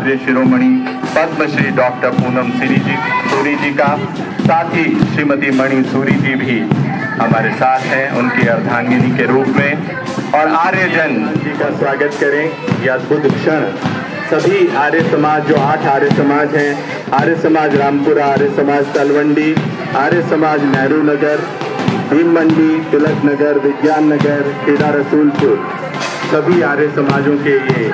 आर्य शिरोमणि Padmashri doctor Poonam Suri जी का, साथ ही श्रीमती मणि सूरी जी भी हमारे साथ हैं उनकी अर्धांगिनी के रूप में। और आर्यजन जी का स्वागत करें। यह अद्भुत क्षण सभी आर्य समाज, जो 8 आर्य समाज हैं, आर्य समाज रामपुरा, आर्य समाज तलवंडी, आर्य समाज नेहरू नगर, भीम मंडी, तिलक नगर, विज्ञान नगर, खेड़ा रसूलपुर, सभी आर्य समाजों के ये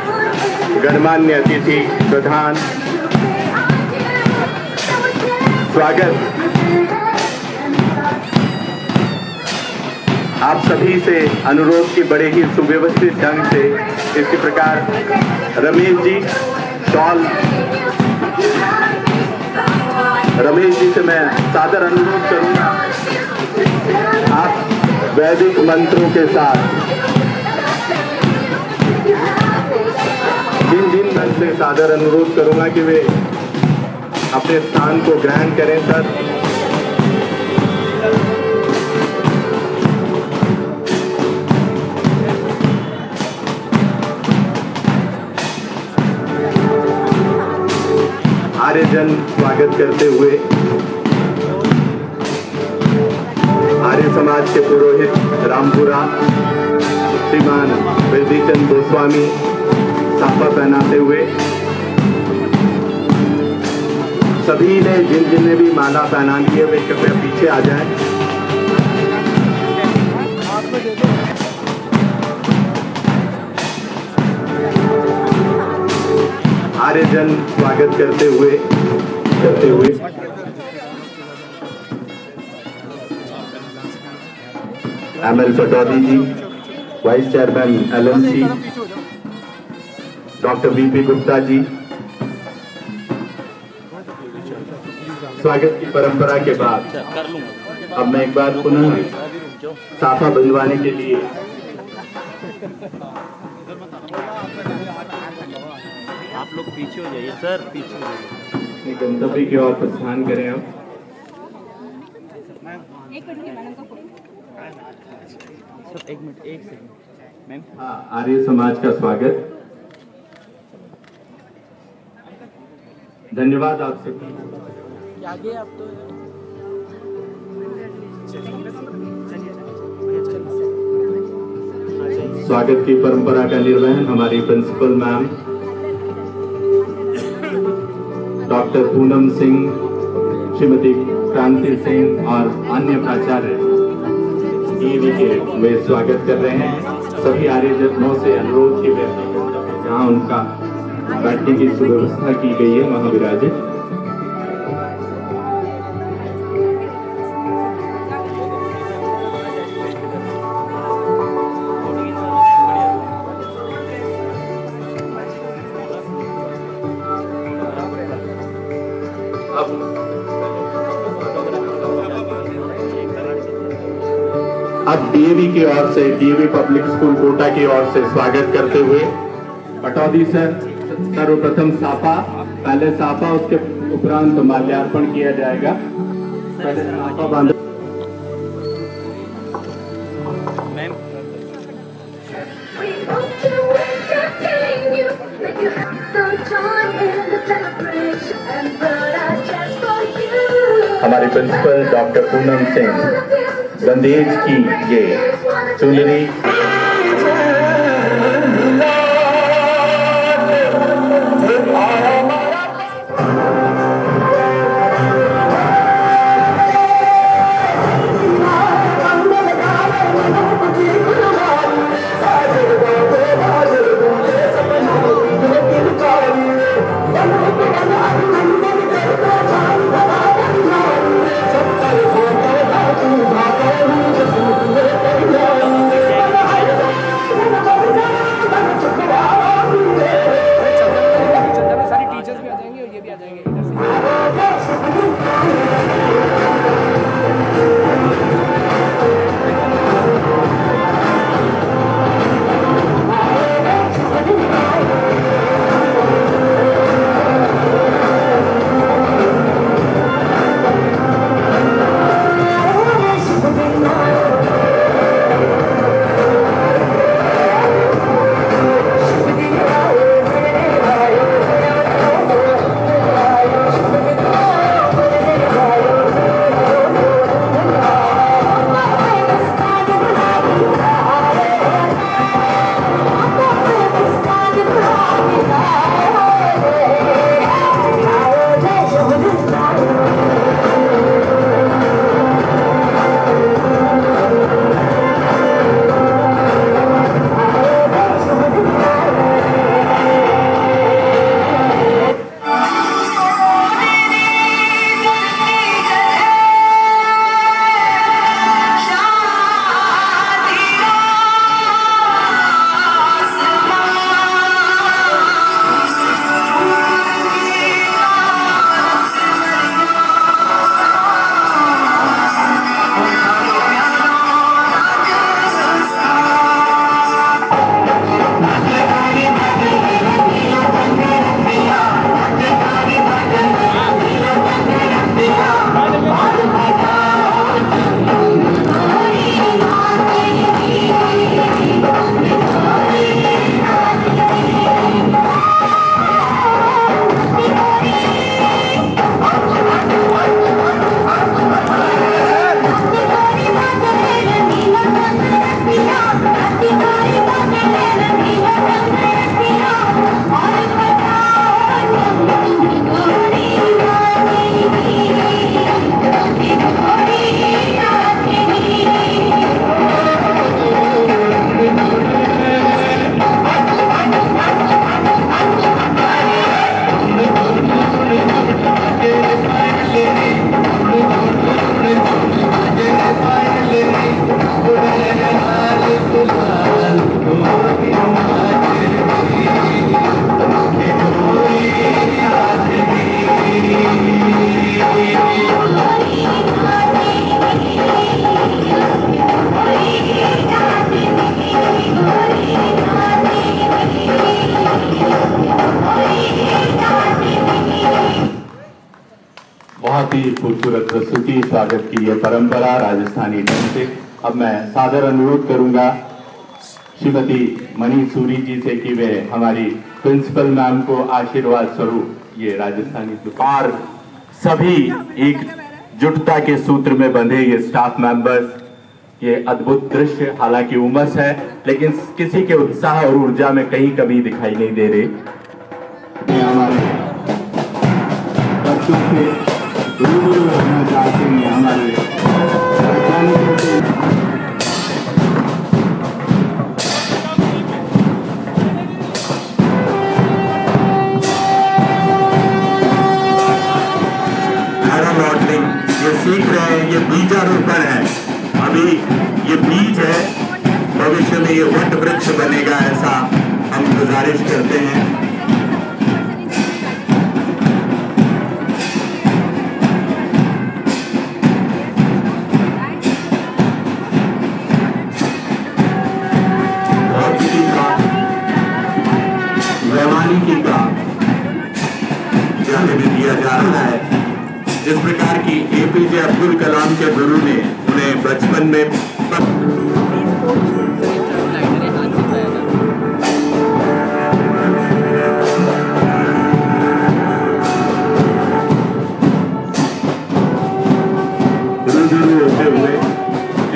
गणमान्य अतिथि प्रधान स्वागत। आप सभी से अनुरोध की बड़े ही सुव्यवस्थित ढंग से इसी प्रकार रमेश जी शॉल, रमेश जी से मैं सादर अनुरोध करूंगा, आप वैदिक मंत्रों के साथ जिन मन से सादर अनुरोध करूंगा कि वे अपने स्थान को ग्रहण करें। सर आर्यजन स्वागत करते हुए आर्य समाज के पुरोहित रामपुरा श्रीमान वृद्धिचंद गोस्वामी साफा पहनाते हुए, सभी ने जिन ने भी माला पहना ली है वे कृपया पीछे आ जाएं। आर्यजन स्वागत करते हुए ML Pataudi ji, vice chairman LMC, doctor VP Gupta ji, स्वागत की परंपरा के बाद अब मैं एक बार पुनः साफा बंधवाने के लिए आप लोग पीछे हो जाइए सर, पीछे हो जाइए। गंतव्य की ओर प्रस्थान करें। अब एक मिनट, एक सेकंड मैम। हाँ, आर्य समाज का स्वागत। धन्यवाद आप सभी। आगे आप तो स्वागत की परंपरा का निर्वहन हमारी principal ma'am doctor Poonam Singh, Shrimati Kranti Singh और अन्य प्राचार्य ईवी के वे स्वागत कर रहे हैं। सभी आर्यजनों से अनुरोध की वे जहाँ उनका बैठने की सुव्यवस्था की गई है वहां विराजित। अब डीएवी की ओर से, डीएवी पब्लिक स्कूल कोटा की ओर से स्वागत करते हुए पटौदी सर सर्वप्रथम साफा, पहले साफा उसके उपरांत माल्यार्पण किया जाएगा। पहले साफा बांध हमारे प्रिंसिपल डॉक्टर पूनम सिंह बंदेज की ये चुनरी बहुत ही खूबसूरत प्रस्तुति, स्वागत की ये परंपरा राजस्थानी ढंग से। अब मैं सादर अनुरोध करूंगा श्रीमती मणि सूरी जी से कि वे हमारी प्रिंसिपल मैम को आशीर्वाद स्वरूप ये राजस्थानी और सभी एकजुटता के सूत्र में बंधे ये स्टाफ मेंबर्स, ये अद्भुत दृश्य, हालांकि उमस है लेकिन किसी के उत्साह और ऊर्जा में कहीं कमी दिखाई नहीं दे रही। हमारे बच्चों से रूबरू रहना चाहते हैं, हमारे वैज्ञानिकों से मॉडलिंग ये सीख रहे हैं। ये बीजारोपण है, अभी ये बीज है, भविष्य में ये वट वृक्ष बनेगा, ऐसा हम गुजारिश करते हैं। भौतिकी का, वैमानिकी का ज्ञान भी दिया जा रहा है। जिस प्रकार की एपीजे अब्दुल कलाम के गुरु ने उन्हें बचपन में रुझारू होते हुए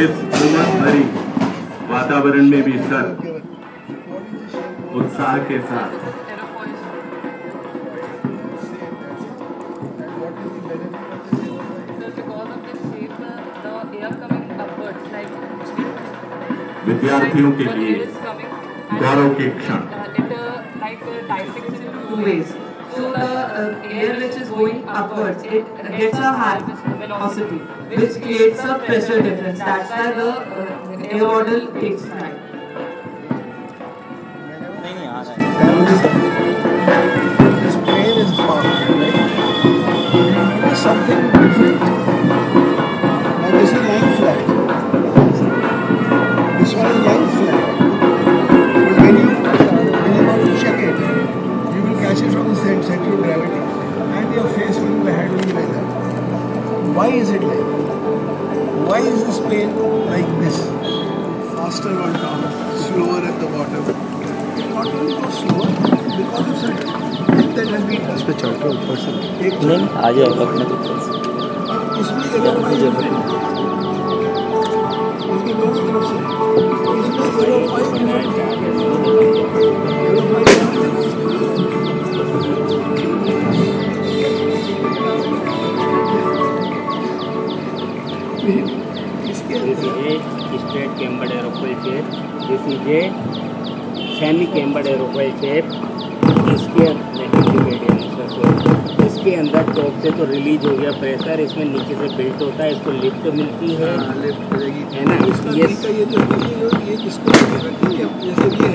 इस उमस भरी वातावरण में भी सर उत्साह के साथ विद्यार्थियों के लिए गौरव के क्षण। So the air which is going upwards, it gets a high velocity, which creates a pressure difference. That's why the air model takes time. This plane is powerful, right? It's something different. Now this is line flag. This one is line flag. But when you want to check it, you will catch it from the center of gravity, and your face will be head will be like that. Why is it like that? Why is this plane like this? Faster on top, slower at the bottom. It not only goes slower because of something that has been. इस पे चढ़ के ऊपर से नहीं आ जाएगा अपने ऊपर से। इसमें इसकी दोनों तरफ से straight cambered aerofoil shape, this is a semi cambered aerofoil shape. इसके अंदर टॉप से तो रिलीज हो गया प्रेशर, इसमें नीचे से बिल्ट होता है, इसको लिफ्ट मिलती है, लिफ्ट मिलेगी है ना। ये इसको जैसे ये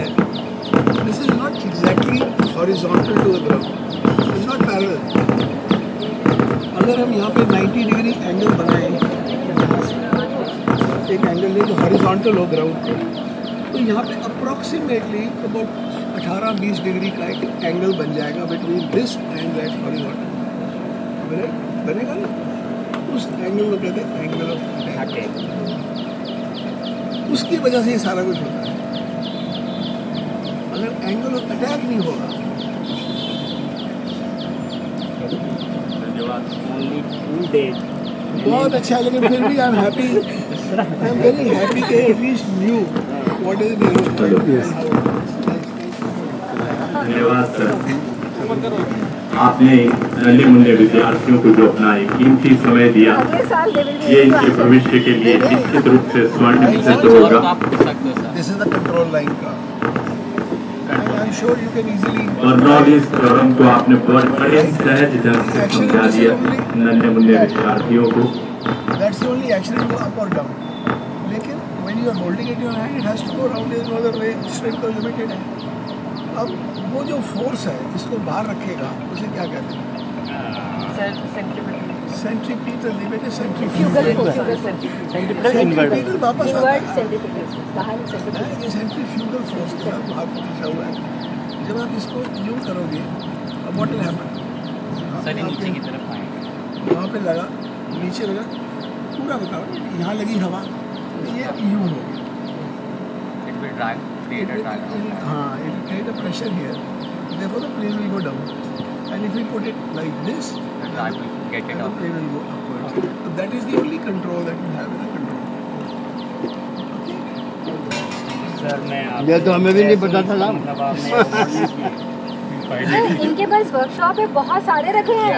है, this is not exactly horizontal to the ground, it's not parallel. अगर हम यहाँ पे 90 डिग्री एंगल बनाएं, एक एंगल ले जो हॉरिजॉन्टल हो ग्राउंड पे, तो यहाँ पे अप्रॉक्सीमेटली अबाउट 18-20 डिग्री का एक एंगल बन जाएगा between this and that horizontal. बनेगा ना, उस एंगल को कहते हैं एंगल ऑफ अटैक। उसकी वजह से ये सारा कुछ होता है। अगर एंगल ऑफ अटैक नहीं होगा, only 2 days बहुत अच्छा, लेकिन फिर भी I am happy, I am very happy कि at least new what is the धन्यवाद सर। आपने नन्हे मुन्ने विद्यार्थियों को जो अपना एक कीमती समय दिया, ये इनके भविष्य के लिए निश्चित रूप से स्वर्ण सिद्ध होगा। This is the control line का, I am sure you can easily. और नॉलेज प्रोग्राम को आपने बड़े सहज ढंग से समझा दिया नन्हे मुन्ने विद्यार्थियों को। That's the only action to up और डाउन, लेकिन when you are holding it in your hand, it has to go round in other way, strength तो लिमिटेड है। अब वो जो फोर्स है इसको बाहर रखेगा, उसे क्या कहते हैं? सेंट्रीपिटल, लिमिटेड सेंट्रीफ्यूगल सेंट्रीपिटल वापस आता है। ये सेंट्रीफ्यूगल फोर्स के साथ बाहर खींचा हुआ है। जब आप इसको यूज करोगे, अब व्हाट विल हैपन? नीचे की तरफ आएंगे। वहाँ पे लगा, नीचे लगा, पूरा बताओ यहाँ लगी हवा, ये यूँ हो गया। It will drag, create a drag. हाँ, it will create a pressure here. Therefore the plane will go down. And if we put it like this, The drag will get it the up. plane will go upwards. So that is the only control that we have in the control. Sir मैं ये तो हमें भी नहीं पता था ना। मतलब आपने नहीं, इनके पास वर्कशॉप है, बहुत सारे रखे हैं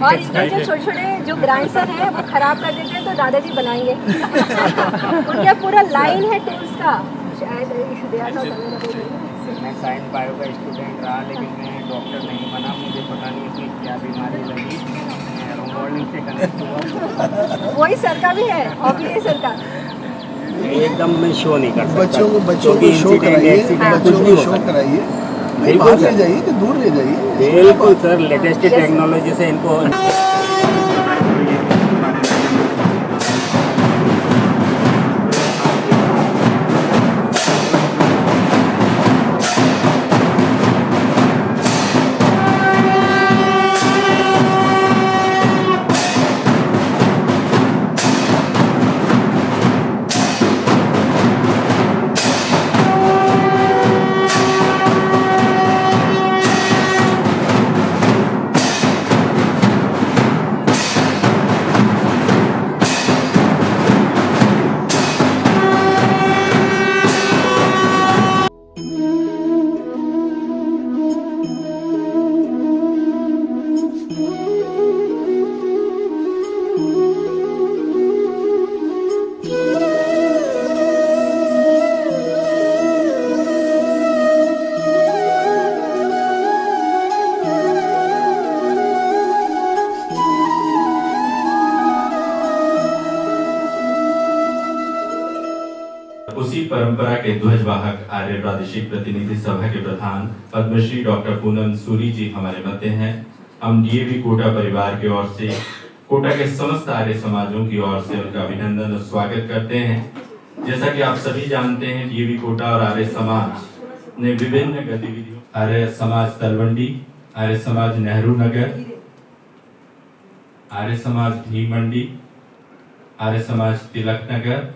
और इनके जो छोटे छोटे जो ग्रैंडसन हैं वो खराब कर देते हैं तो दादाजी बनाएंगे। उनका पूरा लाइन है टूल्स का। शायद इशू दिया था मैं साइंस बायो का स्टूडेंट रहा, लेकिन मैं डॉक्टर नहीं बना। मुझे पता नहीं इसमें क्या बीमारी लगी, मैं रोमोल्डिंग से कनेक्ट हुआ। वही सर का भी है, हॉबी है सर का। एकदम मैं शो नहीं कर सकता। बच्चों को शो कराइए, बच्चों को शो कराइए, नहीं बाहर ले जाइए कि दूर ले जाइए। बिल्कुल सर, लेटेस्ट टेक्नोलॉजी से इनको उसी परंपरा के ध्वजवाहक आर्य प्रादेशिक प्रतिनिधि सभा के प्रधान पद्मश्री डॉक्टर पूनम सूरी जी हमारे मध्य हैं। हम डीएवी कोटा परिवार की ओर से, कोटा के समस्त आर्य समाजों की ओर से उनका अभिनंदन और स्वागत करते हैं। जैसा कि आप सभी जानते हैं, डीएवी कोटा और आर्य समाज ने विभिन्न गतिविधियों, आर्य समाज तलवंडी, आर्य समाज नेहरू नगर, आर्य समाज भीमंडी, आर्य समाज तिलक नगर,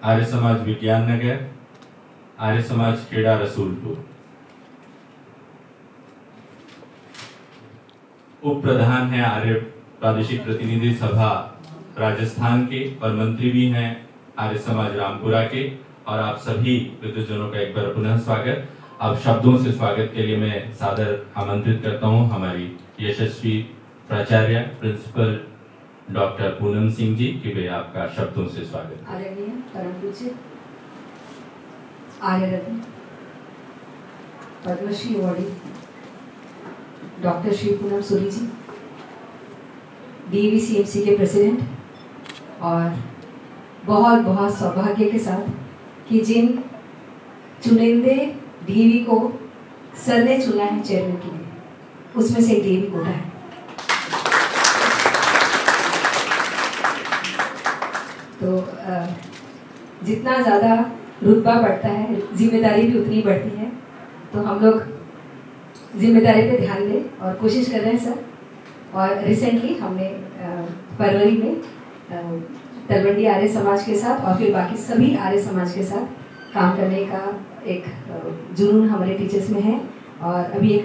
आर्य समाज विज्ञान नगर, आर्य समाज खेड़ा रसूलपुर। उप प्रधान है आर्य प्रादेशिक प्रतिनिधि सभा राजस्थान के और मंत्री भी हैं आर्य समाज रामपुरा के। और आप सभी विद्वजनों का एक बार पुनः स्वागत। अब शब्दों से स्वागत के लिए मैं सादर आमंत्रित करता हूं हमारी यशस्वी प्राचार्य प्रिंसिपल डॉक्टर पूनम सिंह जी की वे आपका शब्दों से स्वागत। आदरणीय परम पूज्य आर्य रत्न पद्मश्री अवॉर्डी डॉक्टर श्री पूनम सूरी जी, डीवीसीएमसी के प्रेसिडेंट, और बहुत बहुत सौभाग्य के साथ कि जिन चुनिंदे डीवी को सर ने चुना है चेयरमैन के लिए, उसमें से एक डीवी कोटा है। तो जितना ज़्यादा रुतबा बढ़ता है, जिम्मेदारी भी उतनी बढ़ती है। तो हम लोग जिम्मेदारी पे ध्यान दें और कोशिश कर रहे हैं सर। और रिसेंटली हमने फरवरी में तलवंडी आर्य समाज के साथ और फिर बाकी सभी आर्य समाज के साथ काम करने का एक जुनून हमारे टीचर्स में है। और अभी एक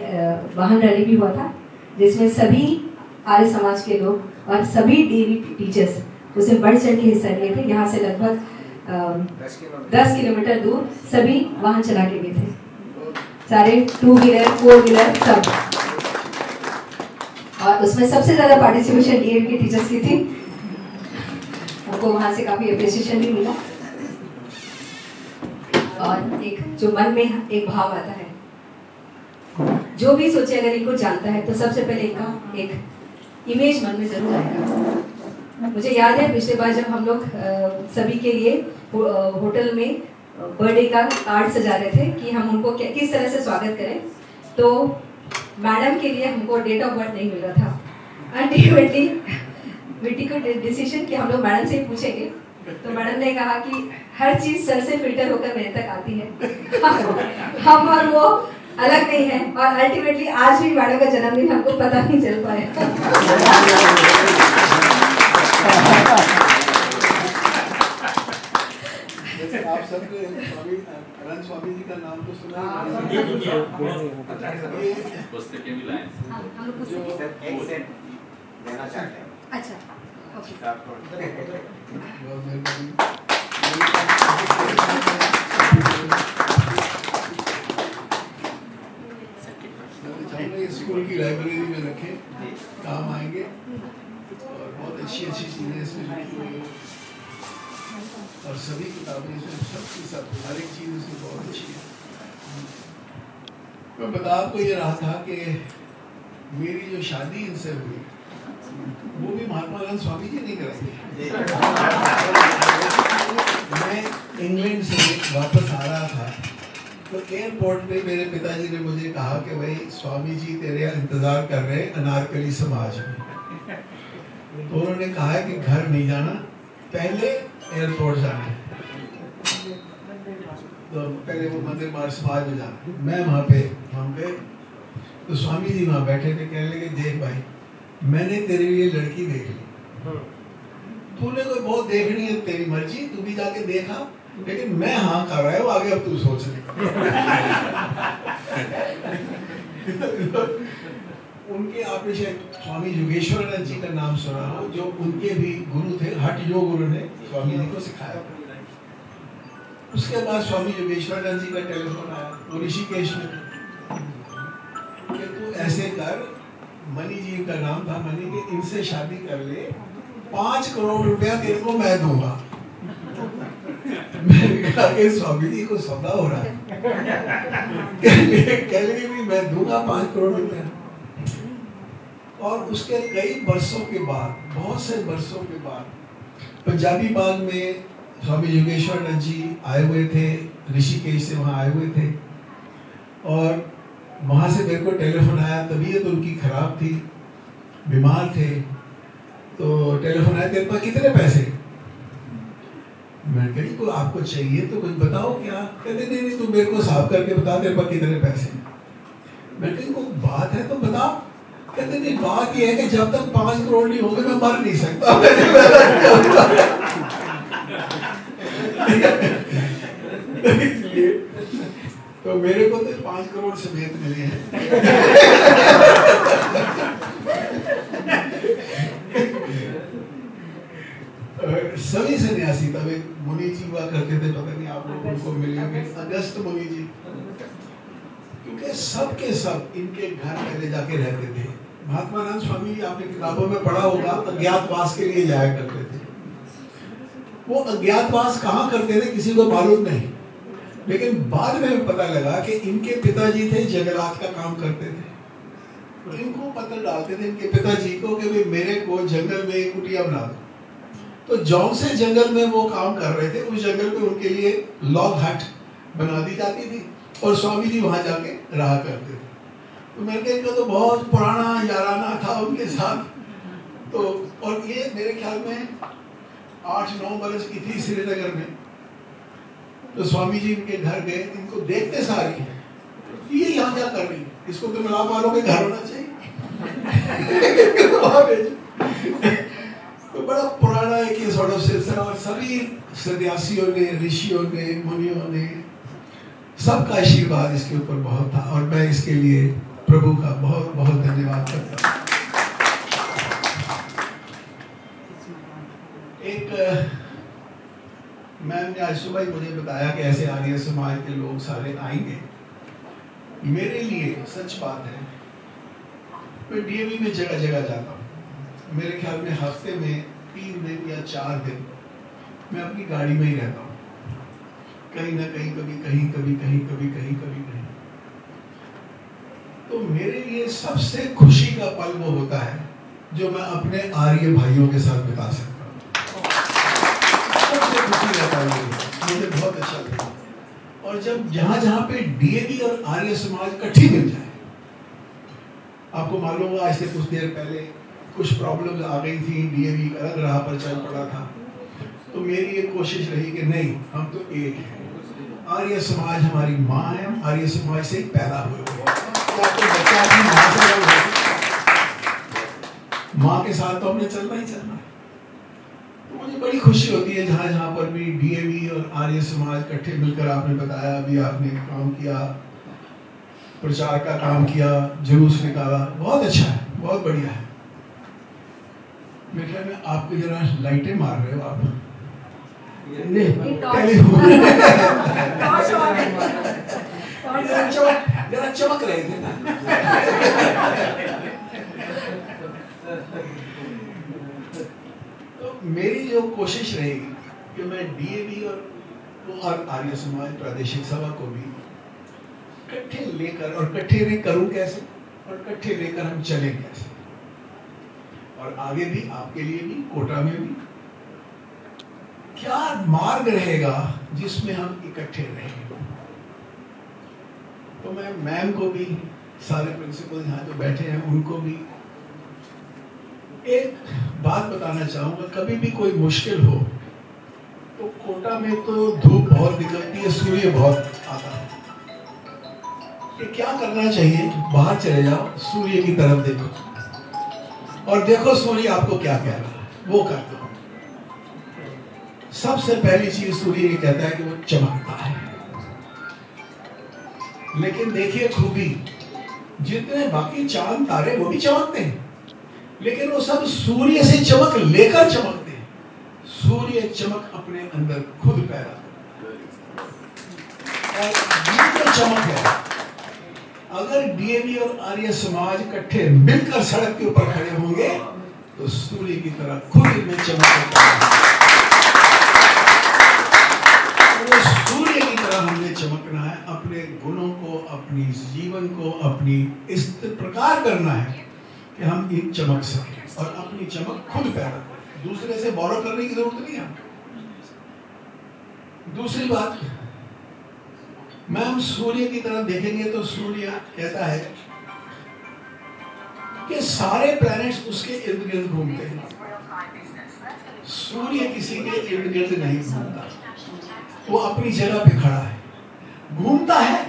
वाहन रैली भी हुआ था जिसमें सभी आर्य समाज के लोग और सभी डीवी टीचर्स उसे बढ़ चढ़ के हिस्सा लिए थे। यहाँ से लगभग 10 किलोमीटर दूर सभी वाहन चला के गए थे, सारे 2 व्हीलर 4 व्हीलर सब। और उसमें सबसे ज़्यादा पार्टिसिपेशन डीएवी के टीचर्स की थी। उनको वहाँ से काफ़ी अप्रिसिएशन भी मिला। और एक जो मन में एक भाव आता है, जो भी सोचे अगर इनको जानता है तो सबसे पहले इनका एक इमेज मन में जरूर आएगा। मुझे याद है पिछले बार जब हम लोग सभी के लिए होटल में बर्थडे का कार्ड सजा रहे थे कि हम उनको किस तरह से स्वागत करें, तो मैडम के लिए हमको डेट ऑफ बर्थ नहीं मिल रहा था। अल्टीमेटली बेटी को डिसीजन कि हम लोग मैडम से ही पूछेंगे, तो मैडम ने कहा कि हर चीज़ सर से फिल्टर होकर मेरे तक आती है। हम और वो अलग नहीं है और अल्टीमेटली आज भी मैडम का जन्मदिन हमको पता नहीं चल पाया। आप सबने स्वामी अनंत स्वामी जी का नाम तो सुना है। पुस्तकें भी लाए। हम लोग पुस्तकें एक सेट देना चाहते हैं। अच्छा ओके बहुत मेहरबानी। मैं चाहूँगा ये स्कूल की लाइब्रेरी में रखें, काम आएंगे और बहुत अच्छी अच्छी चीज़ें इसमें लिखी हुई हैं और सभी किताबें इसमें सबकी सब हर एक चीज़ इसमें बहुत अच्छी है। मैं बता आपको ये रहा था कि मेरी जो शादी इनसे हुई वो भी महात्मा गांधी स्वामी जी नहीं कराएंगे। मैं इंग्लैंड से वापस आ रहा था तो एयरपोर्ट पे मेरे पिताजी ने मुझे कहा कि भाई स्वामी जी तेरे इंतजार कर रहे हैं अनारकली समाज में। तो उन्होंने कहा है कि घर नहीं जाना, पहले एयरपोर्ट जाना है। तो पहले वो मंदिर मार्ग समाज में जाना। मैं वहाँ पे हम गए तो स्वामी जी वहाँ बैठे थे, कहने लगे देख भाई मैंने तेरे लिए लड़की देख ली, तूने कोई बहुत देखनी है तेरी मर्जी, तू भी जाके देखा, लेकिन मैं हाँ कर रहा हूँ, आगे अब तू सोच ले। उनके आपने शायद स्वामी योगेश्वरानंद जी का नाम सुना हो, जो उनके भी गुरु थे, हठ योग गुरु ने स्वामी जी को सिखाया। उसके बाद स्वामी योगेश्वरानंद जी का टेलीफोन आया, वो ऋषिकेश में कि तू ऐसे कर, मनी जी का नाम था, मनी के इनसे शादी कर ले, 5 करोड़ रुपया तेरे को मैं दूंगा। मैंने कहा कि स्वामी जी को सौदा हो रहा है, कह लगे भी मैं दूंगा 5 करोड़ रुपया। और उसके कई वर्षों के बाद, बहुत से वर्षों के बाद पंजाबी बाग में स्वामी योगेश्वरानंद जी आए हुए थे, ऋषिकेश से वहाँ आए हुए थे और वहाँ से मेरे को टेलीफोन आया। तबीयत उनकी खराब थी, बीमार थे, तो टेलीफोन आया तेरे पास कितने पैसे? मैंने कहा को आपको चाहिए तो कुछ बताओ क्या? कहते नहीं तू मेरे को साफ करके बता तेरे पास कितने पैसे। मैंने कहा कोई बात है तो बताओ। कहते नहीं बात ये है कि जब तक 5 करोड़ नहीं होंगे मैं मर नहीं सकता। तो मेरे को तो 5 करोड़ समेत मिले हैं। सभी सन्यासी, तब एक मुनि जी हुआ करते थे, पता नहीं आप लोग उनको मिले होंगे, अगस्त मुनि जी, क्योंकि सब के सब इनके घर पहले जाके रहते थे। महात्मा गांधी स्वामी जी आपने किताबों में पढ़ा होगा, अज्ञातवास के लिए जाया करते थे। वो अज्ञातवास कहाँ करते थे किसी को मालूम नहीं, लेकिन बाद में पता लगा कि इनके पिताजी थे जंगलात का काम करते थे। इनको पत्र डालते थे इनके पिताजी को कि भाई मेरे को जंगल में एक कुटिया बना दो। तो जौन से जंगल में वो काम कर रहे थे उस जंगल में उनके लिए लॉग हट बना दी जाती थी और स्वामी जी वहां जाके रहा करते थे। तो मैंने कहा इनका तो बहुत पुराना याराना था उनके साथ। तो और ये मेरे ख्याल में 8-9 बरस की थी श्रीनगर में। तो स्वामी जी इनके घर गए, इनको देखते सारी ये यहाँ क्या कर रही, इसको तो मिलाप वालों के घर होना चाहिए। तो बड़ा पुराना एक ये सॉर्ट ऑफ सिलसिला, और सभी सन्यासियों ने, ऋषियों ने, मुनियों ने, सबका आशीर्वाद इसके ऊपर बहुत था और मैं इसके लिए प्रभु का बहुत बहुत धन्यवाद करता हूँ। एक मैम ने आज सुबह ही मुझे बताया कि ऐसे आर्य समाज के लोग सारे आएंगे। मेरे लिए सच बात है, मैं डीएवी में जगह जगह जाता हूँ। मेरे ख्याल में हफ्ते में 3 दिन या 4 दिन मैं अपनी गाड़ी में ही रहता हूँ, कहीं ना कहीं, कभी कहीं, कभी कहीं, कभी कहीं, कभी कहीं। तो मेरे लिए सबसे खुशी का पल वो होता है जो मैं अपने आर्य भाइयों के साथ बिता सकता हूँ। सबसे खुशी रहता है मुझे बहुत अच्छा लगता है। और जब जहाँ जहाँ पे डीएवी और आर्य समाज इकट्ठी मिल जाए, आपको मालूम होगा आज से कुछ देर पहले कुछ प्रॉब्लम्स आ गई थी, डीएवी अलग राह पर चल पड़ा था। तो मेरी एक कोशिश रही कि नहीं, हम तो एक हैं, आर्य समाज हमारी माँ है, आर्य समाज से ही पैदा हुए हैं। तो आपको बच्चा अपनी माँ से अलग होता है, माँ के साथ तो हमने चलना ही चलना है। तो मुझे बड़ी खुशी होती है जहाँ जहाँ पर भी डीएवी और आर्य समाज इकट्ठे मिलकर, आपने बताया अभी आपने काम किया, प्रचार का काम किया, जुलूस निकाला, बहुत अच्छा है, बहुत बढ़िया है। मेरे ख्याल में आपको जरा लाइटें मार रहे हो आप, जरा चमक रहे थे ना। तो मेरी जो कोशिश रहेगी कि मैं डीएवी और आर्य समाज प्रादेशिक सभा को भी इकट्ठे लेकर, और इकट्ठे में करूं कैसे, और इकट्ठे लेकर हम चलें कैसे, और आगे भी आपके लिए भी, कोटा में भी क्या मार्ग रहेगा जिसमें हम इकट्ठे रहेंगे। तो मैं मैम को भी, सारे प्रिंसिपल यहाँ जो बैठे हैं उनको भी एक बात बताना चाहूंगा, कभी भी कोई मुश्किल हो तो कोटा में तो धूप बहुत निकलती है, सूर्य बहुत आता है, कि क्या करना चाहिए, बाहर चले जाओ, सूर्य की तरफ देखो और देखो सूर्य आपको क्या कह रहा है, वो कर दो। सबसे पहली चीज सूर्य ये कहता है कि वो चमकता है, लेकिन देखिए खूबी, जितने बाकी चांद तारे वो भी चमकते हैं, लेकिन वो सब सूर्य से चमक लेकर चमकते हैं। सूर्य चमक अपने अंदर खुद पैदा करता है, और ये जो चमक है, अगर डीएवी और आर्य समाज इकट्ठे मिलकर सड़क के ऊपर खड़े होंगे तो सूर्य की तरह खुद में चमक है। सूर्य की तरह हमने चमकना है, अपने गुणों को, अपनी जीवन को, अपनी इस प्रकार करना है कि हम एक चमक सकें और अपनी चमक खुद पैदा करें, दूसरे से बोरो करने की जरूरत नहीं है। दूसरी बात, मैम सूर्य की तरफ देखेंगे तो सूर्य कहता है कि सारे प्लैनेट्स उसके इर्द गिर्द घूमते हैं, सूर्य किसी के इर्द गिर्द नहीं घूमता, वो अपनी जगह पे खड़ा है, घूमता है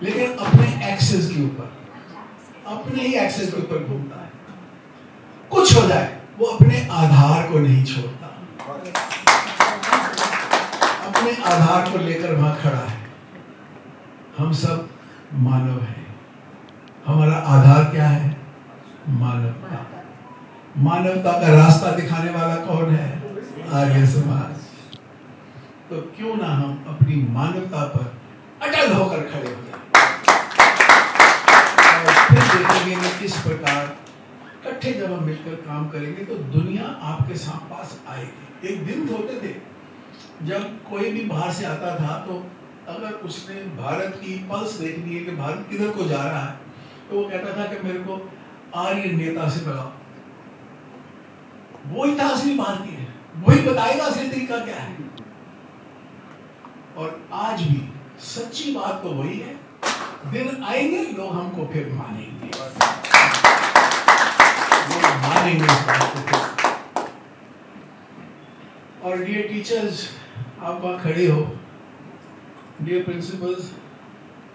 लेकिन अपने एक्सेस के ऊपर, अपने ही एक्सेस के ऊपर घूमता है। कुछ हो जाए वो अपने आधार को नहीं छोड़ता, अपने आधार को लेकर वहां खड़ा है। हम सब मानव हैं, हमारा आधार क्या है? मानवता। मानवता का रास्ता दिखाने वाला कौन है? आर्य समाज। तो क्यों ना हम अपनी मानवता पर अटल होकर खड़े हो जाएं और फिर देखेंगे कि किस प्रकार इकट्ठे जब हम मिलकर काम करेंगे तो दुनिया आपके पास आएगी। एक दिन होते थे जब कोई भी बाहर से आता था तो अगर उसने भारत की पल्स देखनी है कि भारत किधर को जा रहा है तो वो कहता था कि मेरे को आर्य नेता से मिलाओ। वही था असली भारतीय, वही बताएगा असली तरीका क्या है। और आज भी सच्ची बात तो वही है, दिन आएंगे लोग हमको फिर मानेंगे, लोग मानेंगे इस बात को। और डियर टीचर्स, आप वहां खड़े हो, डियर प्रिंसिपल्स,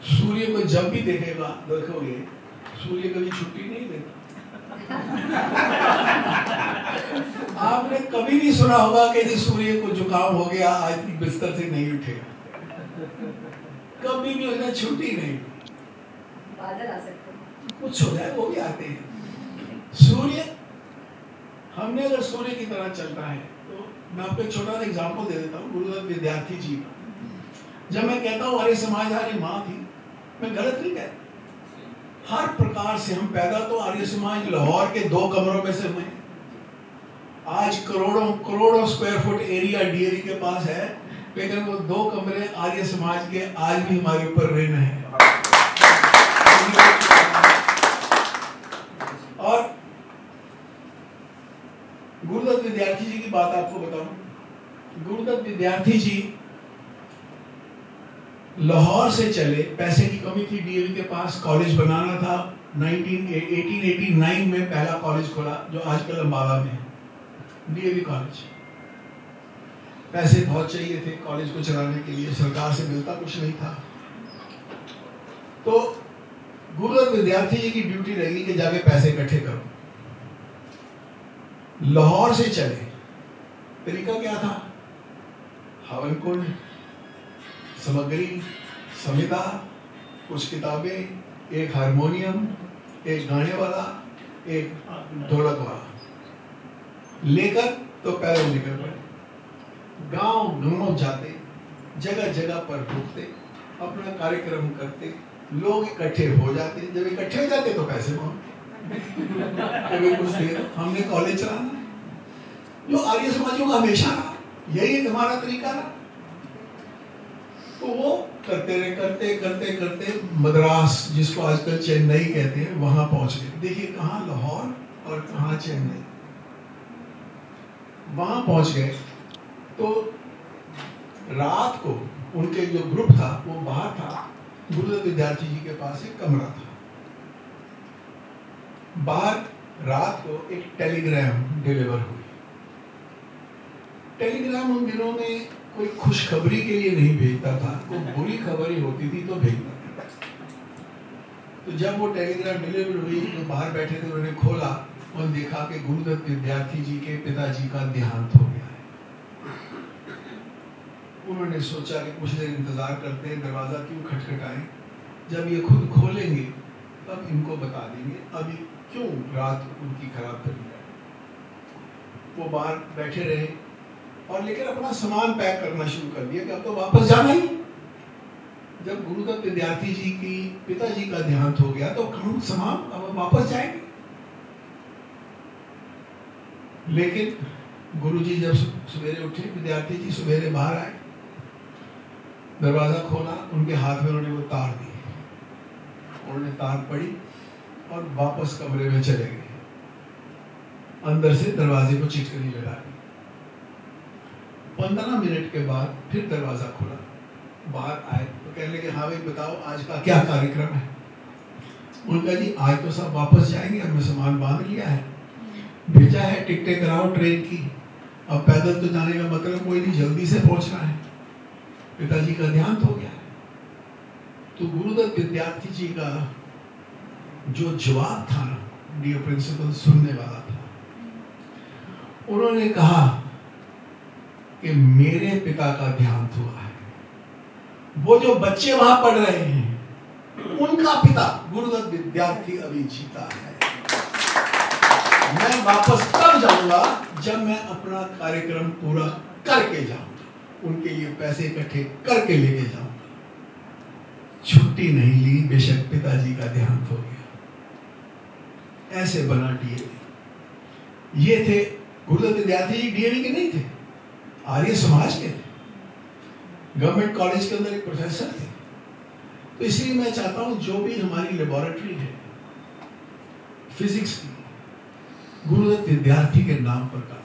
सूर्य को जब भी देखोगे सूर्य कभी छुट्टी नहीं देता। आपने कभी नहीं सुना होगा कि सूर्य को जुकाम हो गया, आज बिस्तर से नहीं उठेगा, कभी भी उसने छुट्टी नहीं। बादल आ सकते हैं, कुछ हो जाए वो भी आते हैं। सूर्य, हमने अगर सूर्य की तरह चलना है तो मैं आपको एक छोटा सा एग्जांपल दे देता हूँ। गुरुदत्त विद्यार्थी जी, जब मैं कहता हूँ आर्य समाज हमारी माँ थी, मैं गलत नहीं कहता। हर प्रकार से हम पैदा तो आर्य समाज लाहौर के 2 कमरों में से हुए। आज करोड़ों स्क्वायर फुट एरिया डीएवी के पास है, लेकिन वो 2 कमरे आर्य समाज के आज भी हमारे ऊपर ऋण है। और गुरुदत्त विद्यार्थी जी की बात आपको बताऊं। गुरुदत्त विद्यार्थी जी लाहौर से चले, पैसे की कमी थी डीएवी के पास, कॉलेज बनाना था। 1889 में पहला कॉलेज खोला जो आजकल अम्बाला में है, डीएवी कॉलेज। पैसे बहुत चाहिए थे कॉलेज को चलाने के लिए, सरकार से मिलता कुछ नहीं था। तो गुरुदत्त विद्यार्थी जी की ड्यूटी रहेगी कि जाके पैसे इकट्ठे करो। लाहौर से चले, तरीका क्या था? हवन कुंड, सामग्री, संविदा, कुछ किताबें, एक हारमोनियम, एक गाने वाला, एक ढोलक वाला लेकर तो पैदल निकल पड़े। गांव जाते, जगह जगह पर रुकते, अपना कार्यक्रम करते, लोग इकट्ठे हो जाते। जब इकट्ठे हो जाते तो पैसे मांगते, कभी कुछ दे दो, हमने कॉलेज चलाना है। जो आर्य समाजियों का हमेशा रहा, यही हमारा तरीका रहा। तो वो करते रहे, करते करते करते मद्रास, जिसको आजकल चेन्नई कहते हैं, वहां पहुंच गए। देखिए कहाँ लाहौर और कहाँ चेन्नई। वहां पहुंच गए तो रात को उनके जो ग्रुप था वो बाहर था। गुरुदत्त विद्यार्थी जी के पास एक कमरा था। बाहर रात को एक टेलीग्राम डिलीवर हुई। टेलीग्राम उन दिनों में कोई खुशखबरी के लिए नहीं भेजता था, कोई बुरी खबर ही होती थी तो भेजता था। तो जब वो टेलीग्राम डिलीवर हुई तो बाहर बैठे थे, उन्होंने खोला और देखा कि गुरुदत्त विद्यार्थी जी के पिताजी का देहांत हो गया है। उन्होंने सोचा कि कुछ देर इंतजार करते हैं, दरवाजा क्यों खटखटाएं, जब ये खुद खोलेंगे तब इनको बता देंगे, अभी क्यों रात उनकी खराब करी जाए। वो बाहर बैठे रहे और लेकर अपना सामान पैक करना शुरू कर दिया कि अब तो वापस जाना ही। जब गुरुदत्त विद्यार्थी जी की पिताजी का देहांत हो गया तो हम सामान अब वापस जाएंगे। लेकिन गुरुजी जब सवेरे उठे, विद्यार्थी जी सवेरे बाहर आए, दरवाजा खोला, उनके हाथ में उन्होंने वो तार दी। उन्होंने तार पड़ी और वापस कमरे में चले गए। अंदर से दरवाजे को चिटकनी लगा दी। 15 मिनट के बाद फिर दरवाजा खुला, बाहर आए तो कहने लगे, हाँ भाई बताओ आज का क्या कार्यक्रम है। उनका जी आज तो सब वापस जाएंगे, हमने सामान बांध लिया है, भेजा है, टिकटें कराओ ट्रेन की, अब पैदल तो जाने का मतलब कोई नहीं, जल्दी से पहुंचना है, पिताजी का देहांत हो गया है। तो गुरुदत्त विद्यार्थी जी का जो जवाब था ना, डियर प्रिंसिपल, सुनने वाला था। उन्होंने कहा कि मेरे पिता का देहांत हुआ है, वो जो बच्चे वहां पढ़ रहे हैं उनका पिता गुरुदत्त विद्यार्थी अभी जीता है। मैं वापस तब जाऊंगा जब मैं अपना कार्यक्रम पूरा करके जाऊंगा, उनके लिए पैसे इकट्ठे करके लेके जाऊंगा। छुट्टी नहीं ली, बेशक पिताजी का देहांत हो गया। ऐसे बना डीएवी। ये थे गुरुदत्त विद्यार्थी जी, डीएवी के नहीं थे, आर्य समाज के थे। गवर्नमेंट कॉलेज के अंदर एक प्रोफेसर थे। तो इसलिए मैं चाहता हूं जो भी हमारी लेबोरेटरी है फिजिक्स की, गुरुदत्त विद्यार्थी के नाम पर का।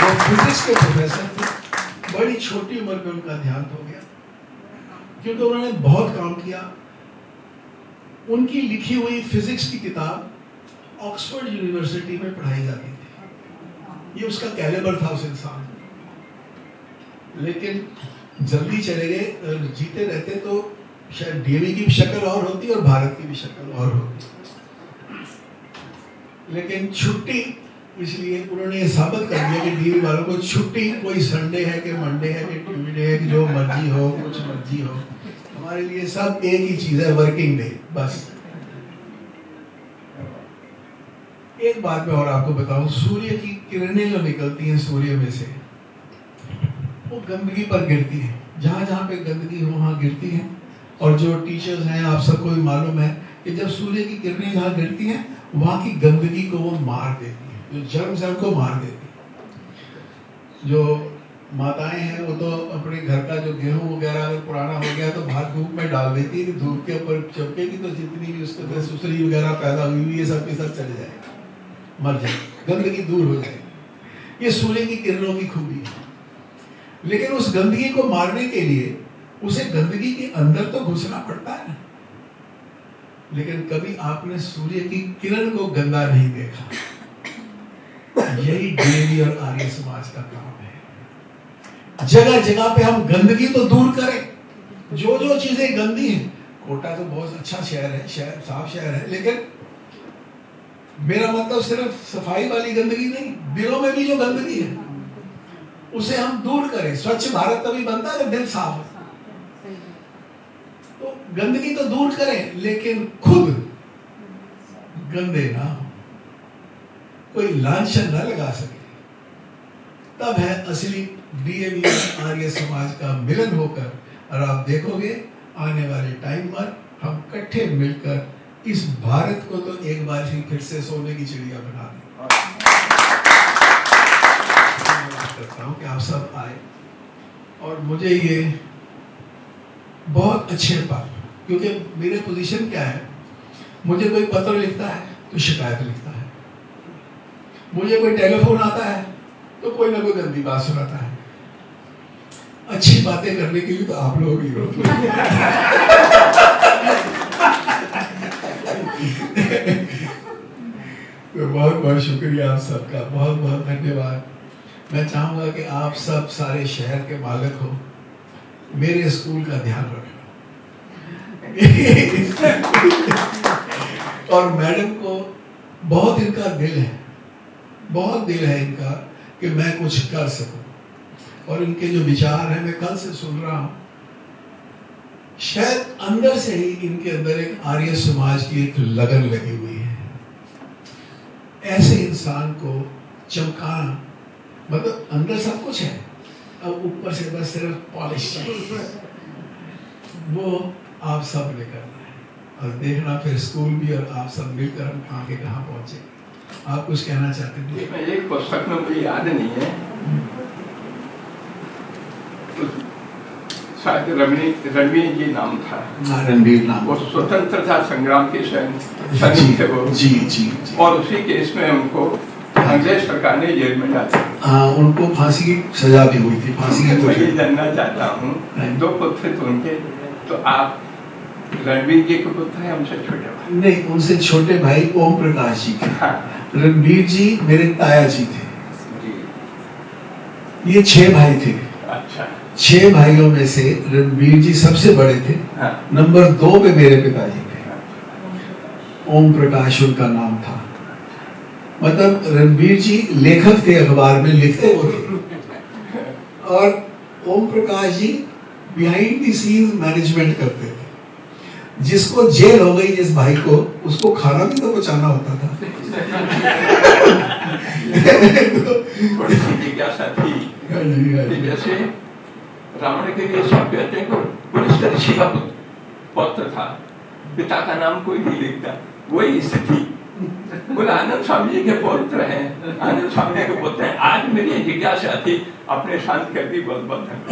वो फिजिक्स के प्रोफेसर थे। बड़ी छोटी उम्र में उनका देहांत हो गया, क्योंकि उन्होंने बहुत काम किया। उनकी लिखी हुई फिजिक्स की किताब ऑक्सफोर्ड यूनिवर्सिटी में पढ़ाई जाती थी। ये उसका कैलिबर था उस इंसान। लेकिन जल्दी चले गए, जीते रहते तो शायद डीएवी की भी शक्ल और होती और भारत की भी शक्ल और होती। लेकिन छुट्टी, इसलिए उन्होंने ये साबित कर दिया कि डीएवी वालों को छुट्टी कोई संडे है कि मंडे है कि ट्यूसडे है कि जो मर्जी हो, कुछ मर्जी हो, हमारे लिए सब एक ही चीज है, वर्किंग डे बस। एक बात मैं और आपको बताऊं, सूर्य की किरणें जो निकलती हैं सूर्य में से, वो गंदगी पर गिरती है। जहां जहां पे गंदगी हो वहां गिरती है। और जो टीचर्स हैं, आप सबको भी मालूम है कि जब सूर्य की किरणें जहां गिरती हैं वहां की गंदगी को वो मार देती है, जो जर्म्स है उनको मार देती है। जो माताएं हैं वो तो अपने घर का जो गेहूं वगैरह अगर पुराना हो गया तो बाहर धूप में डाल देती है कि धूप के ऊपर चपकेगी तो जितनी भी उसके अंदर सुसरी वगैरह पैदा हुई हुई ये सब के सब चले जाएगा, मर जाए, गंदगी दूर हो जाएगी। ये सूर्य की किरणों की खूबी है। लेकिन उस गंदगी को मारने के लिए उसे गंदगी के अंदर तो घुसना पड़ता है। लेकिन कभी आपने सूर्य की किरण को गंदा नहीं देखा। यही डीएवी और आर्य समाज का काम है। जगह जगह पे हम गंदगी तो दूर करें, जो जो चीजें गंदी हैं। कोटा तो बहुत अच्छा शहर है, शहर साफ शहर है, लेकिन मेरा मतलब सिर्फ सफाई वाली गंदगी नहीं, दिलों में भी जो गंदगी है उसे हम दूर करें। स्वच्छ भारत तभी बनता है जब दिल साफ है। तो गंदगी तो दूर करें, लेकिन खुद गंदे ना हो, कोई लांछन न लगा सके। तब है असली डीएवी आर्य समाज का मिलन होकर, और आप देखोगे आने वाले टाइम पर हम इकट्ठे मिलकर इस भारत को तो एक बार फिर से सोने की चिड़िया बना दें। करता हूं कि आप सब आए और मुझे ये बहुत अच्छे पल, क्योंकि मेरे पोजीशन क्या है, मुझे कोई पत्र लिखता है तो शिकायत लिखता है, मुझे कोई टेलीफोन आता है तो कोई ना कोई गंदी बात सुनाता है। अच्छी बातें करने के लिए तो आप लोग ही हो। तो बहुत बहुत शुक्रिया आप सबका, बहुत बहुत धन्यवाद। मैं चाहूंगा कि आप सब सारे शहर के मालिक हो, मेरे स्कूल का ध्यान रखना। और मैडम को बहुत इनका दिल है, बहुत दिल है इनका कि मैं कुछ कर सकूं, और इनके जो विचार हैं मैं कल से सुन रहा हूं, शायद अंदर से ही इनके अंदर एक आर्य समाज की एक लगन लगी हुई है। ऐसे इंसान को चमकाना, मतलब अंदर सब कुछ है, अब ऊपर से बस सिर्फ पॉलिश चाहिए, वो आप सब ने करना है। और देखना फिर स्कूल भी और आप सब मिलकर हम कहाँ के कहाँ पहुंचे। आप कुछ कहना चाहते थे? मैं एक पुस्तक में मुझे याद नहीं है, शायद रणवीर जी नाम था। रणवीर नाम। वो स्वतंत्रता संग्राम के सैनिक थे वो। जी जी जी। और उसी केस में उनको अंग्रेज सरकार ने जेल में डाल दिया। हाँ, उनको फांसी की सजा भी हुई थी। फांसी की मैं ये जानना चाहता हूँ, 2 पुत्र थे उनके, तो आप रणवीर जी के पुत्र हैं हमसे छोटे भाई? नहीं, उनसे छोटे भाई ओम प्रकाश जी थे। हाँ। रणवीर जी मेरे ताया जी थे। ये 6 भाई थे। अच्छा। 6 भाइयों में से रणवीर जी सबसे बड़े थे। हाँ। नंबर 2 पे मेरे पिताजी थे। ओम प्रकाश उनका नाम था। मतलब रणवीर जी लेखक थे, अखबार में लिखते वो थे, और Om Prakash ji behind the scenes management करते थे। जिसको जेल हो गई जिस भाई को, उसको खाना भी तो बचाना होता था। जिज्ञासा थी जैसे रावण के लिए सब कहते हैं कि पुलिस ऋषि का पुत्र था, पिता का नाम कोई नहीं लिखता, वही स्थिति। बोला आनंद स्वामी जी के पुत्र हैं, आनंद स्वामी जी के पुत्र हैं। आज मेरी जिज्ञासा थी, अपने शांत कर दी। बहुत बहुत धन्यवाद।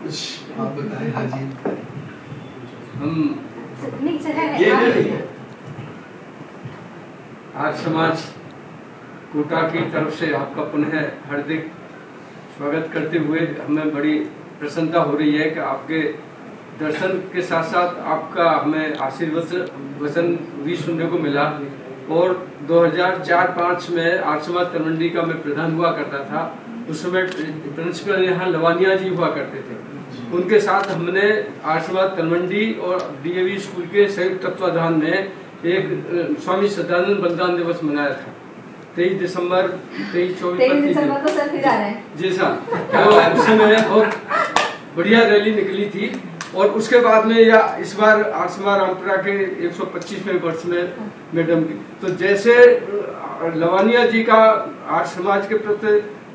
कुछ आप बताएं। हाँ जी। आज समाज कोटा की तरफ से आपका पुनः हार्दिक स्वागत करते हुए हमें बड़ी प्रसन्नता हो रही है कि आपके दर्शन के साथ साथ आपका हमें आशीर्वाद वचन भी सुनने को मिला। और 2004-05 में आर्य समाज तलवंडी का मैं प्रधान हुआ करता था। उस समय प्रिंसिपल यहाँ लवानिया जी हुआ करते थे। उनके साथ हमने आर्य समाज तलवंडी और डीएवी स्कूल के संयुक्त तत्वाधान में एक स्वामी सदानंद बलिदान दिवस मनाया था। 23 दिसंबर 23-24 को सर फिर आ रहे हैं। जी सर। और उस समय बहुत बढ़िया रैली निकली थी। और उसके बाद में या इस बार आर्य समाज रामपुरा के 125वें वर्ष में मैडम की, तो जैसे लवानिया जी का आर्य समाज के प्रति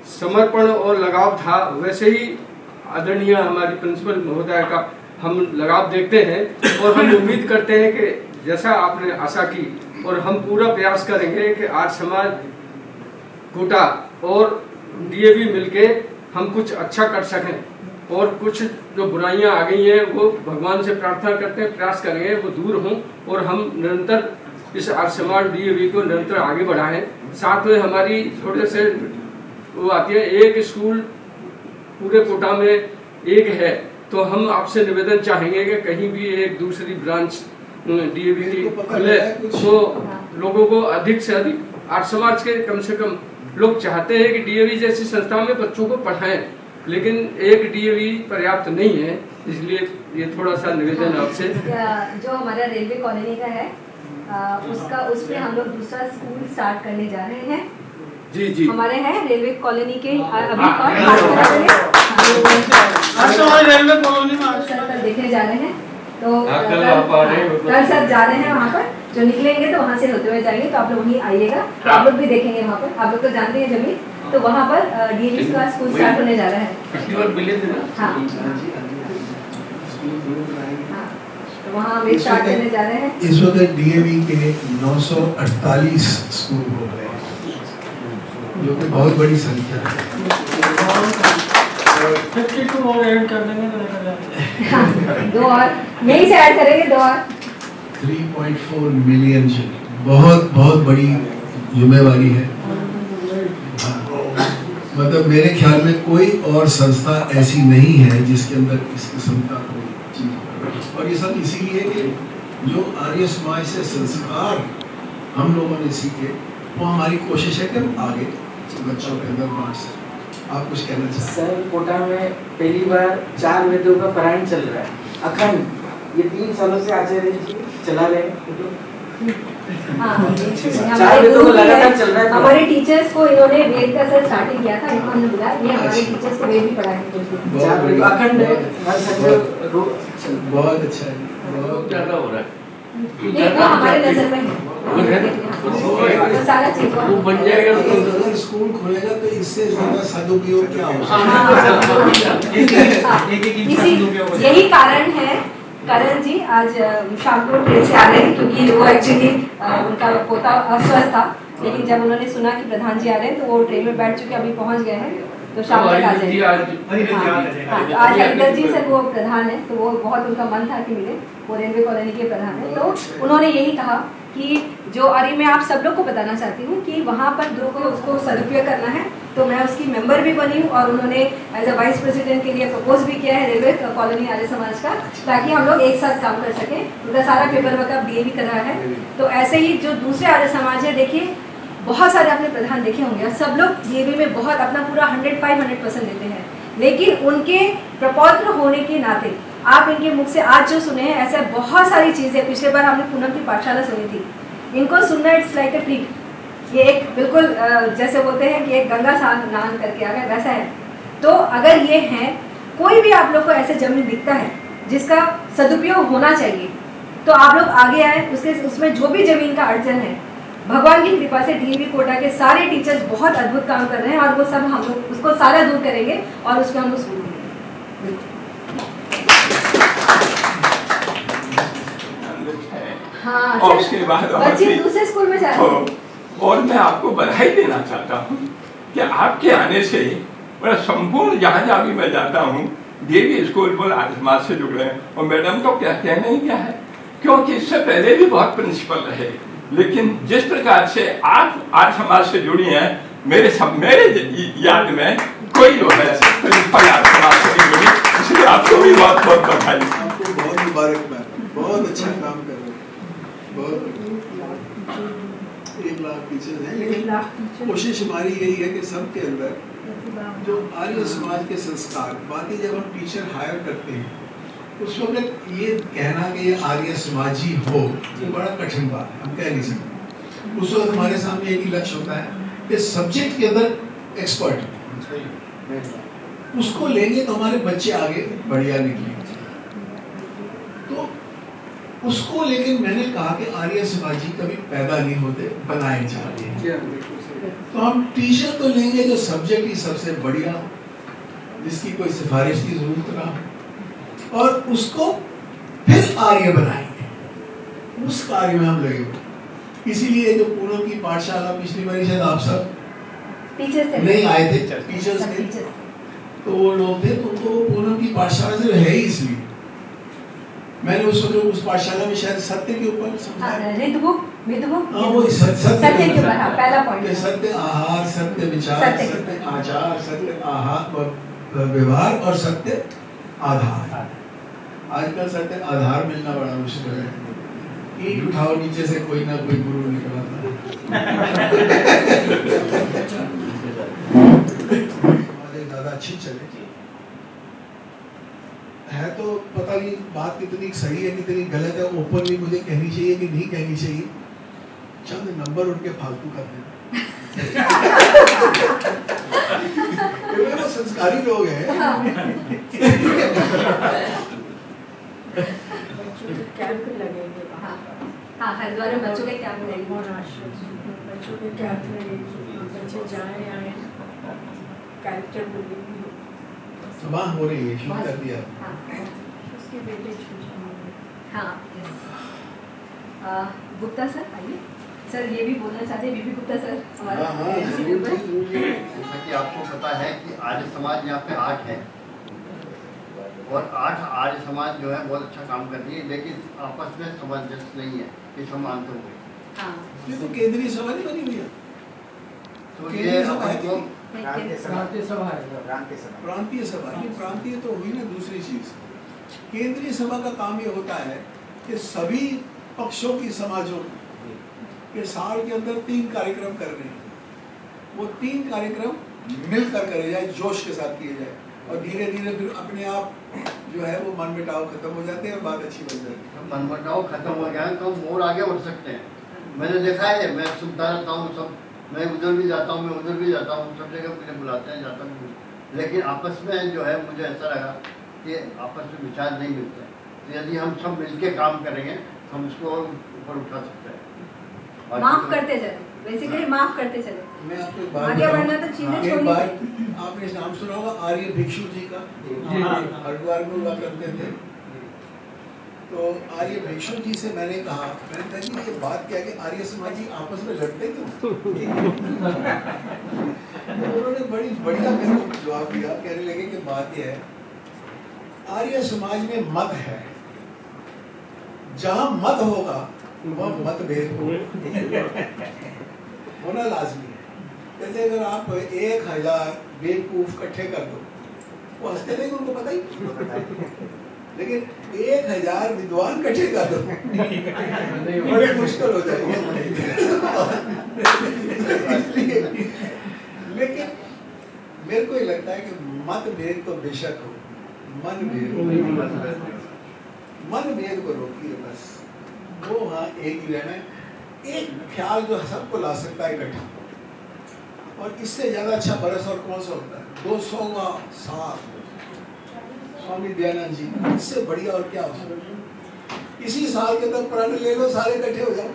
समर्पण और लगाव था, वैसे ही आदरणीय हमारी प्रिंसिपल महोदय का हम लगाव देखते हैं। और हम उम्मीद करते हैं कि जैसा आपने आशा की, और हम पूरा प्रयास करेंगे कि आर्य समाज कोटा और डीएवी मिलके हम कुछ अच्छा कर सकें। और कुछ जो बुराइयां आ गई हैं वो भगवान से प्रार्थना करते हैं, प्रयास करेंगे वो दूर हों, और हम निरंतर इस आर्य समाज डीएवी को निरंतर आगे बढ़ाएं। साथ में हमारी थोड़े से वो आती है, एक स्कूल पूरे कोटा में एक है, तो हम आपसे निवेदन चाहेंगे कि कहीं भी एक दूसरी ब्रांच डीएवी की खुले तो लोगों को अधिक से अधिक आर्य समाज के कम से कम लोग चाहते हैं कि डीएवी जैसी संस्थाओं में बच्चों को पढ़ाएं, लेकिन एक डीएवी पर्याप्त नहीं है, इसलिए ये थोड़ा सा निवेदन आपसे। जो हमारा रेलवे कॉलोनी का है उस पे हम लोग दूसरा स्कूल स्टार्ट करने जा रहे हैं। जी हमारे हैं रेलवे कॉलोनी के अभी रेलवे कॉलोनी में देखने जा रहे हैं, तो कल सब जा रहे हैं वहाँ पर, जो निकलेंगे तो वहाँ से होते हुए जाएंगे, तो आप लोग वहीं आइएगा, तो आप लोग भी देखेंगे वहाँ पर। आप लोग तो जानते हैं जमीन, तो वहाँ पर डीएवी का स्कूल स्टार्ट होने जा रहा है। हाँ, तो वहाँ हम स्टार्ट करने जा रहे हैं। इस वक्त डीएवी के 948 स्कूल हो गए हैं, जो कि बहुत बड़ी संख्या है। 52 और ऐड कर देंगे तो 2 और यहीं से ऐड करेंगे, 2 और 3.4 मिलियन बहुत बहुत बड़ी जिम्मेवारी है। मतलब मेरे ख्याल में कोई और संस्था ऐसी नहीं है जिसके अंदर इस किस्म का कोई चीज, और ये सब इसीलिए कि जो आर्य समाज से संस्कार हम लोगों ने सीखे, वो हमारी कोशिश है कि हम आगे बच्चों के अंदर बांट सकें। आप कुछ कहना चाहते हैं? सर, कोटा में पहली बार 4 वेदों का पारायण चल रहा है अखंड, ये 3 सालों से आचार्य जी चला रहे हैं। हमारे टीचर्स को इन्होंने वेद का सर स्टार्टिंग किया था, इन्होंने बुलाया, ये हमारे टीचर्स को वेद भी पढ़ाएंगे। अखंड बहुत अच्छा है, बहुत ज्यादा हो रहा है। वो हमारे नजर में है, सारा चीज बन जाएगा। अगर स्कूल खुलेगा तो इससे ज्यादा सदुपयोग क्या हो यही कारण है। करण जी आज शाम को ट्रेन से आ रहे हैं, क्योंकि वो एक्चुअली उनका पोता अस्वस्थ था, लेकिन जब उन्होंने सुना कि प्रधान जी आ रहे हैं तो वो ट्रेन में बैठ चुके अभी पहुंच गए हैं, तो शाम तक आ जाएंगे। आज हरिदर जी सर वो प्रधान है, तो वो बहुत उनका मन था कि मिले, वो रेलवे कॉलोनी के प्रधान है, तो उन्होंने यही कहा कि जो अरे मैं आप सब लोग को बताना चाहती हूँ कि वहाँ पर दो को उसको सदुपयोग करना है, तो मैं उसकी मेंबर भी बनी हूँ और उन्होंने एज अ वाइस प्रेसिडेंट के लिए प्रपोज भी किया है रेलवे कॉलोनी आर्य समाज का, ताकि हम लोग एक साथ काम कर सकें। उनका सारा पेपर वर्क अब डीएवी कर रहा है। तो ऐसे ही जो दूसरे आर्य समाज है, देखिए बहुत सारे आपने प्रधान देखे होंगे, सब लोग डीएवी में बहुत अपना पूरा 105-100% देते हैं, लेकिन उनके प्रपौत्र होने के नाते आप इनके मुख से आज जो सुने हैं, ऐसे बहुत सारी चीज़ें, पिछले बार हमने पूनम की पाठशाला सुनी थी, इनको सुनना इट्स लाइक अ ट्रीट। ये एक बिल्कुल जैसे बोलते हैं कि एक गंगा स्नान करके आ गए, वैसा है। तो अगर ये है, कोई भी आप लोग को ऐसे जमीन दिखता है जिसका सदुपयोग होना चाहिए, तो आप लोग आगे आए, उसमें जो भी जमीन का अड़चन है, भगवान की कृपा से डीएवी कोटा के सारे टीचर्स बहुत अद्भुत काम कर रहे हैं, और वो सब हम लोग उसको सारा दूर करेंगे और उसको हम लोग स्कूल देंगे। हाँ, और उसके बाद बच्चे दूसरे स्कूल में जा रहे हैं। और मैं आपको बधाई देना चाहता हूँ कि आपके आने से बड़ा संपूर्ण जहाँ जहाँ भी मैं जाता हूँ, डीएवी स्कूल पर आर्य समाज से जुड़ रहे हैं। और मैडम तो क्या कहना ही क्या है, क्योंकि इससे पहले भी बहुत प्रिंसिपल रहे, लेकिन जिस प्रकार से आप आर्य समाज से जुड़ी हैं, मेरे याद में कोई जो है प्रिंसिपल आर्य समाज से नहीं जुड़ी, इसलिए आपको भी बहुत बहुत बधाई। आपको बहुत मुबारकबाद, बहुत अच्छा काम कर रहे हैं, बहुत 1 लाख टीचर्स हैं, लेकिन कोशिश हमारी यही है कि सबके अंदर जो आर्य समाज के संस्कार, बाकी जब हम टीचर हायर करते हैं उस वक्त ये कहना कि ये आर्य समाजी हो, ये बड़ा कठिन बात है, हम कह नहीं सकते। उस वक्त हमारे सामने एक ही लक्ष्य होता है कि सब्जेक्ट के अंदर एक्सपर्ट, उसको लेंगे तो हमारे बच्चे आगे बढ़िया निकलेंगे। तो उसको, लेकिन मैंने कहा कि आर्य समाजी कभी पैदा नहीं होते, बनाए जाते हैं। तो हम टीचर तो लेंगे जो सब्जेक्ट ही सबसे बढ़िया, जिसकी कोई सिफारिश की जरूरत ना हो, और उसको फिर आर्य बनाएंगे, उस कार्य में हम लगेंगे। इसीलिए जो पूनम की पाठशाला पिछली बार शायद आप सब नहीं आए थे, टीचर्स थे, तो वो लोग थे, तो उनको पूनम की पाठशाला से है ही, इसलिए मैंने उस पाठशाला में शायद सत्य के ऊपर वो सत्य के ऊपर पहला पॉइंट, सत्य आहार, सत्य विचार, सत्य आचार, सत्य आहार व्यवहार और सत्य आधार। आजकल सत्य आधार मिलना बड़ा मुश्किल है। ईंट उठाओ नीचे से कोई ना कोई गुरु निकला था। ज्यादा अच्छी चले है तो पता नहीं बात कितनी सही है कितनी गलत है, ओपनली मुझे कहनी चाहिए कि नहीं कहनी चाहिए। चंद नंबर उनके फालतू कर देना। वो संस्कारी लोग हैं। कैंप लगेंगे। हाँ, हरिद्वार में बच्चों के कैंप लगेंगे। बच्चों के कैंप लगेंगे, बच्चे जाए आए, कैरेक्टर बिल्डिंग सुबह हो रही है, शुरू कर दिया। उसके बेटे हाँ, गुप्ता सर आइए। सर ये भी बोलना चाहते हैं, बीपी गुप्ता सर हमारा। जैसा कि आपको पता है कि आर्य समाज यहाँ पे 8 है और 8 आर्य समाज जो है बहुत अच्छा काम कर रही है, लेकिन आपस में सामंजस्य नहीं है, ये सब मानते हुए। ये तो केंद्रीय सभा नहीं बनी हुई है। तो ये आपको प्रांतीय सभा ये प्रांतीय तो हुई ना दूसरी चीज। केंद्रीय सभा का काम ये होता है कि सभी पक्षों की समाजों के साल के अंदर 3 कार्यक्रम करने हैं। वो 3 कार्यक्रम मिलकर करे जाए, जोश के साथ किए जाए, और धीरे धीरे फिर अपने आप जो है वो मनमुटाव खत्म हो जाते हैं और बात अच्छी बन जाती है। मनमुटाव खत्म हो गया है तो हम और आगे बढ़ सकते हैं। मैंने देखा है, मैं सुनता रहता हूँ सब, मैं उधर भी जाता हूँ, मैं उधर भी जाता हूँ, सब जगह मुझे बुलाते हैं, जाता हूँ, लेकिन आपस में जो है मुझे ऐसा लगा कि आपस में विचार नहीं मिलते। तो यदि हम सब मिलके काम करेंगे तो हम इसको और ऊपर उठा सकते हैं। माफ करते चले, बेसिकली माफ करते चले। मैं आपको एक आगे बढ़ना तो चीजें छोड़नी चाहिए। आपने नाम सुना होगा आर्य भिक्षु जी का, हरिद्वार में हुआ करते थे। तो आर्य भिक्षु जी से मैंने कहा कि ये बात क्या है कि आर्य समाजी आपस में लड़ते क्यों? उन्होंने बड़ी बढ़िया मेरे को जवाब दिया, कहने लगे कि बात यह है आर्य समाज में मत है, जहां मत होगा वह मतभेद होना लाजमी है। जैसे अगर आप 1000 बेवकूफ इकट्ठे कर दो, वो हंसते नहीं, उनको पता ही, लेकिन 1000 विद्वान इकट्ठे कर दो बड़ी मुश्किल हो जाएगी। लेकिन मेरे को ये लगता है कि मतभेद तो बेशक हो, मनभेद को रोकिए बस। वो हाँ एक ही रहना है, एक ख्याल जो सबको ला सकता है इकट्ठा, और इससे ज्यादा अच्छा बरस और कौन सा होता है? 200वां साल स्वामी दयानंद जी, इससे बढ़िया और क्या हो सकता है? इसी साल के अंदर प्रण ले लो, सारे इकट्ठे हो जाओ।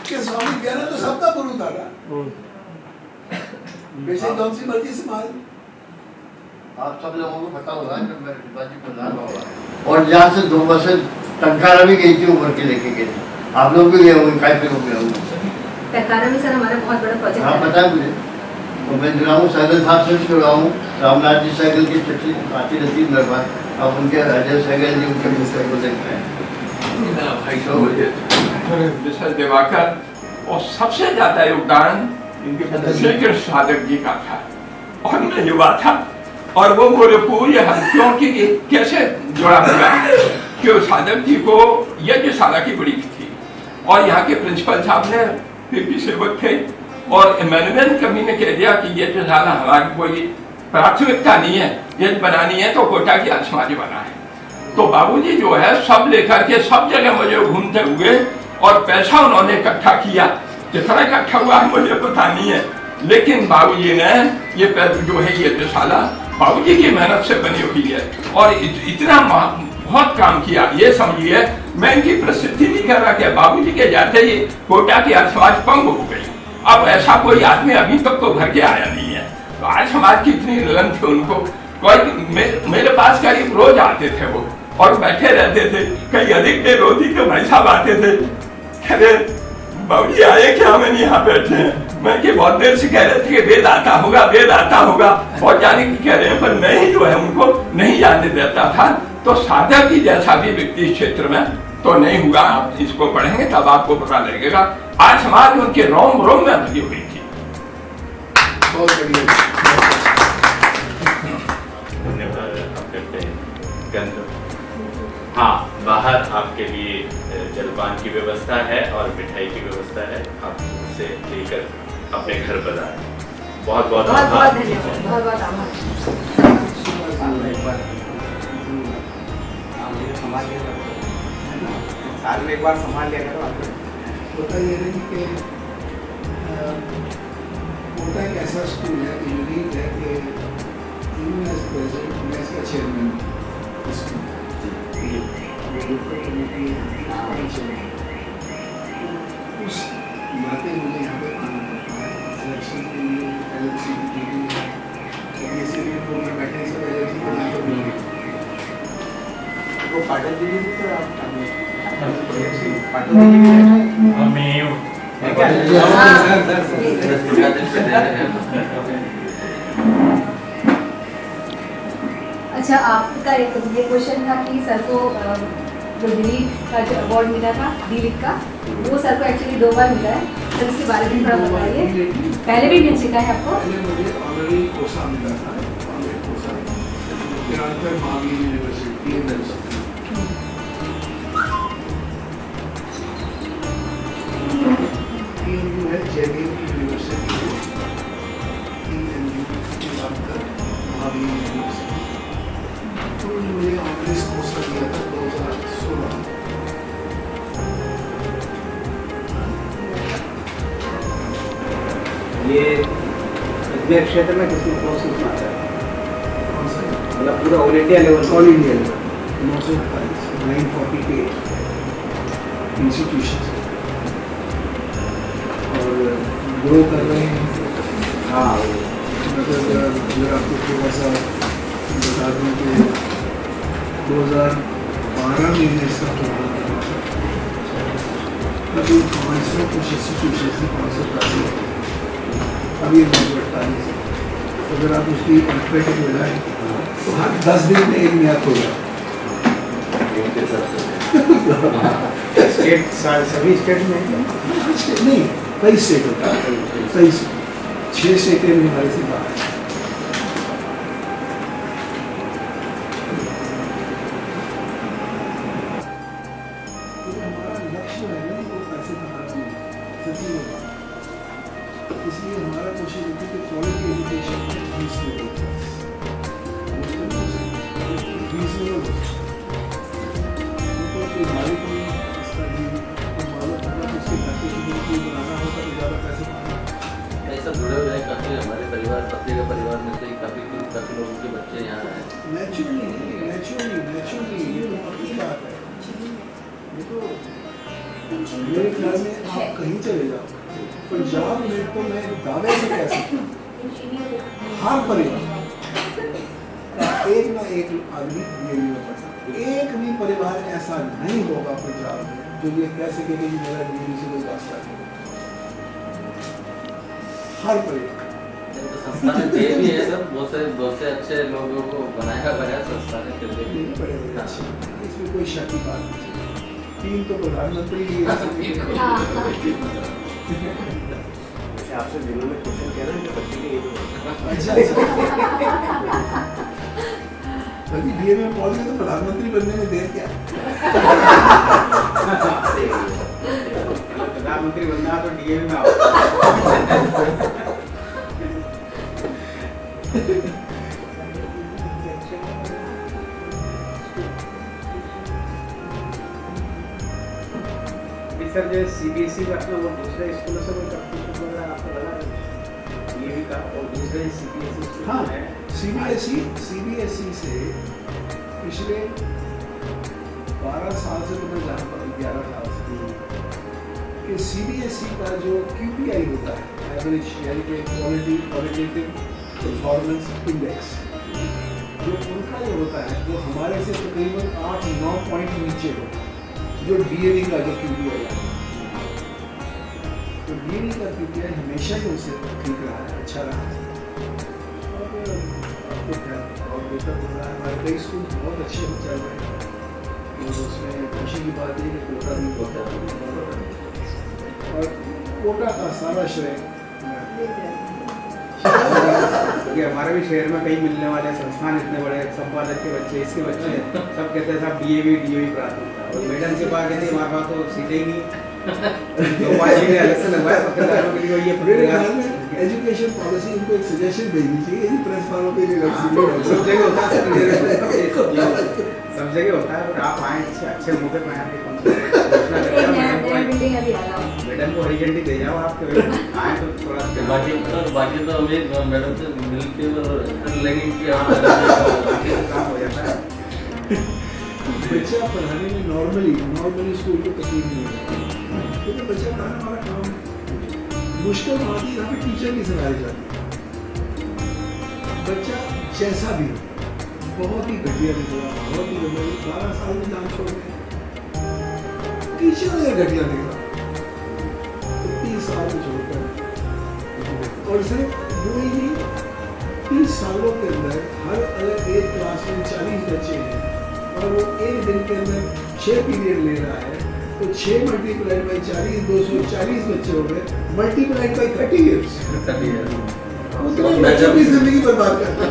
कि स्वामी दयानंद तो सबका गुरु था ना, बेशक कौन सी मर्जी से मान। आप सब लोगों को पता होगा जब मेरे पिताजी प्रधान होगा, और यहाँ से 2 बसें टंकारा भी गई थी, उभर के लेके गए। आप लोग भी गए होंगे, काय पे लोग गए होंगे। टंकारा में सर हमारा बहुत बड़ा प्रोजेक्ट है। हाँ पता है मुझे, तो मैं जुड़ा हूँ साइकिल साहब से भी जुड़ा हूँ। रामनाथ जी साइकिल की चिट्ठी आती रहती है मेरे पास, अब उनके अजय साइकिल जी उनके मिस्टर को देखते हैं। भाई मिस्टर दिवाकर, और सबसे ज्यादा योगदान इनके श्री कृष्ण साधक जी का था, और मैं युवा था, और वो बोले पूरे हल्कियों की कैसे जुड़ा हुआ कि साधक जी को यज्ञशाला की बड़ी थी, और यहाँ के प्रिंसिपल साहब ने पीपी सेवक थे, और मैनेजमेंट कमी ने कह दिया कि यज्ञशाला हमारी कोई प्राथमिकता नहीं है, यज्ञ बनानी है तो कोटा की आसमानी बना है। तो बाबूजी जो है सब लेकर के सब जगह मुझे घूमते हुए, और पैसा उन्होंने इकट्ठा किया, कितना इकट्ठा हुआ मुझे पता नहीं है, लेकिन बाबूजी ने ये जो है यज्ञशाला बाबूजी की मेहनत से बनी हुई है, और इतना बहुत काम किया। ये समझिए, मैं इनकी प्रसिद्धि नहीं कर रहा कि बाबूजी के जाते ही कोटा की आर्य समाज पंग हो गई। अब ऐसा कोई आदमी अभी तक तो भर के आया नहीं है। तो आर्य समाज की इतनी लगन थी उनको, कोई मेरे पास करीब रोज आते थे वो, और बैठे रहते थे, कई अधिक देर होती तो भाई साहब आते थे, अरे बाबूजी आए क्या, मैंने यहाँ बैठे हैं। मैं कि बहुत देर से कह रहे थे कि वेद आता होगा, वेद आता होगा, और जाने की कह रहे हैं, पर मैं ही जो है उनको नहीं जाने देता था। तो साधक ही जैसा भी व्यक्ति इस क्षेत्र में तो नहीं हुआ। आप इसको पढ़ेंगे तब आपको पता लगेगा। आज समाज उनके रोम रोम में भरी हुई थी। बहुत बढ़िया। गंतव्य। हाँ, बाहर आपके लिए जलपान की व्यवस्था है और मिठाई की व्यवस्था है, आप उसे लेकर अपने घर पधारें। बहुत बहुत आभार। धन्यवाद, बहुत बहुत आभार। साल में एक बार संभाल लिया करो। होता ये नहीं कि कोटा एक ऐसा स्कूल है कि यूनिक है कि इवन एज प्रेसिडेंट मैं इसका चेयरमैन हूँ। उस नाते मुझे यहाँ पे आना पड़ता है सिलेक्शन के लिए। LMC की मीटिंग है, BSc के प्रोग्राम बैठे सब LMC को ना तो मिलेंगे। वो पाटिल जी भी तो आप अच्छा, आपका एक ये क्वेश्चन था कि सर को जो दिलीप का जो अवार्ड मिला था दिलीप का, वो सर को एक्चुअली 2 बार मिला है। सर इसके बारे में थोड़ा बताइए। पहले भी मिल चुका है आपको? पहले मुझे ऑनरी कोसा मिला था, ऑनरी कोसा ज्ञानकर महावीर यूनिवर्सिटी TMU है, JNU यूनिवर्सिटी है, TMU ज्ञानकर महावीर यूनिवर्सिटी। तो मुझे ऑनरी कोसा दिया था 2016। ये अजमेर क्षेत्र में किसी कोर्सेज में आता है? मतलब पूरा all India level? All India level 948 institution और ग्रो कर रहे हैं। हाँ, मतलब अगर आपको थोड़ा सा बता दूँ कि 2012 में इसका प्रोग्राम करना था। अभी 500 कुछ इंस्टीट्यूशन से 580 अभी 948। अगर आप उसकी अल्फाबेटिक मिलाएं तो हर 10 दिन में एक नया प्रोग्राम। स्टेट सभी स्टेट में नहीं, कई स्टेट होता है, कई 6 स्टेटें में हमारे से बाहर। हमारा लक्ष्य है ना वो पैसे कमाना नहीं, सच्ची बात। इसलिए हमारा कोशिश होती है कि क्वालिटी एजुकेशन सब जुड़े हुए हैं काफ़ी। हमारे परिवार, पत्नी के परिवार में से काफ़ी लोगों के बच्चे यहाँ आए। नेचुरली ये तो अपनी बात है। ये तो मेरे ख्याल में आप कहीं चले जाओ, पंजाब में तो मैं दावे से कह सकता हूँ हर परिवार एक ना एक आदमी बीएडी में पढ़ता। एक भी परिवार ऐसा नहीं होगा पंजाब में जो ये कह सके कि मेरा बीएडी से कोई वास्ता नहीं। हर परिवार संस्था में ये भी है सर, बहुत से अच्छे लोगों को बनाया गया संस्था ने फिर भी इसमें कोई शक की बात नहीं। 3 तो प्रधानमंत्री ही है। आपसे दिनों में क्वेश्चन कह रहे हैं बच्चे के अभी बीए में पहुंच गए तो प्रधानमंत्री बनने में देर क्या? प्रधानमंत्री बनना तो डीए में आओ। सर जो सीबीएसई का अपना वो दूसरे स्कूलों से कोई कंपटीशन वगैरह आपको लगा ये भी का और दूसरे सीबीएसई हाँ, सीबीएसई से पिछले 12 साल से तो मैं जान पा 11 साल से कि सीबीएसई का जो QPI होता है, एवरेज यानी कि क्वालिटेटिव परफॉर्मेंस इंडेक्स, जो उनका जो होता है वो हमारे से तकरीबन 8-9 पॉइंट नीचे होता है जो डीएवी का जो QPI है। तो डीएवी का QPI हमेशा ही उससे ठीक रहा है, अच्छा रहा है और बेहतर हो रहा है। हमारे कई स्कूल बहुत अच्छे चल रहे हैं और उसमें खुशी की बात है कि कोटा भी होता है और कोटा का सारा श्रेय क्योंकि हमारे भी शहर में कई मिलने वाले संस्थान इतने बड़े, संपादक के बच्चे, इसके बच्चे, सब कहते हैं साहब DAV प्राथमिकता, और मैडम के पास कहते हमारे पास तो सीटें ही नहीं। तो 5 सीटें अलग से लगवाए पत्रकारों के लिए। ये मेरे ख्याल में एजुकेशन पॉलिसी उनको एक सजेशन भेजनी चाहिए, ये प्रेस वालों के लिए सब जगह होता है, सब जगह होता है, पर आप आए अच्छे मौके पर आए मैडम को हरी झंडी दे जाओ आपके आए तो थोड़ा। बाकी तो हमें मैडम से मिल के लगे कि काम हो जाता है। बच्चा पढ़ाने में नॉर्मली स्कूल को तकलीफ नहीं होती, क्योंकि बच्चा पढ़ाने वाला काम मुश्किल आती है, यहाँ पे टीचर की सवारी जाती है। बच्चा जैसा भी बहुत ही घटिया निकला, बहुत ही घटिया, 12 साल में जान छोड़ गए, टीचर अगर घटिया निकला तो 30 साल में छोड़कर, और सिर्फ वो ही नहीं, 30 सालों के अंदर हर अलग एक क्लास में 40 बच्चे हैं, और वो एक दिन के अंदर 6 पीरियड ले रहा है, तो 6 मल्टीप्लाइड बाई 40, 240 बच्चे हो गए, मल्टीप्लाइड बाई 30 ईयर्स, बच्चों की जिंदगी बर्बाद करता है।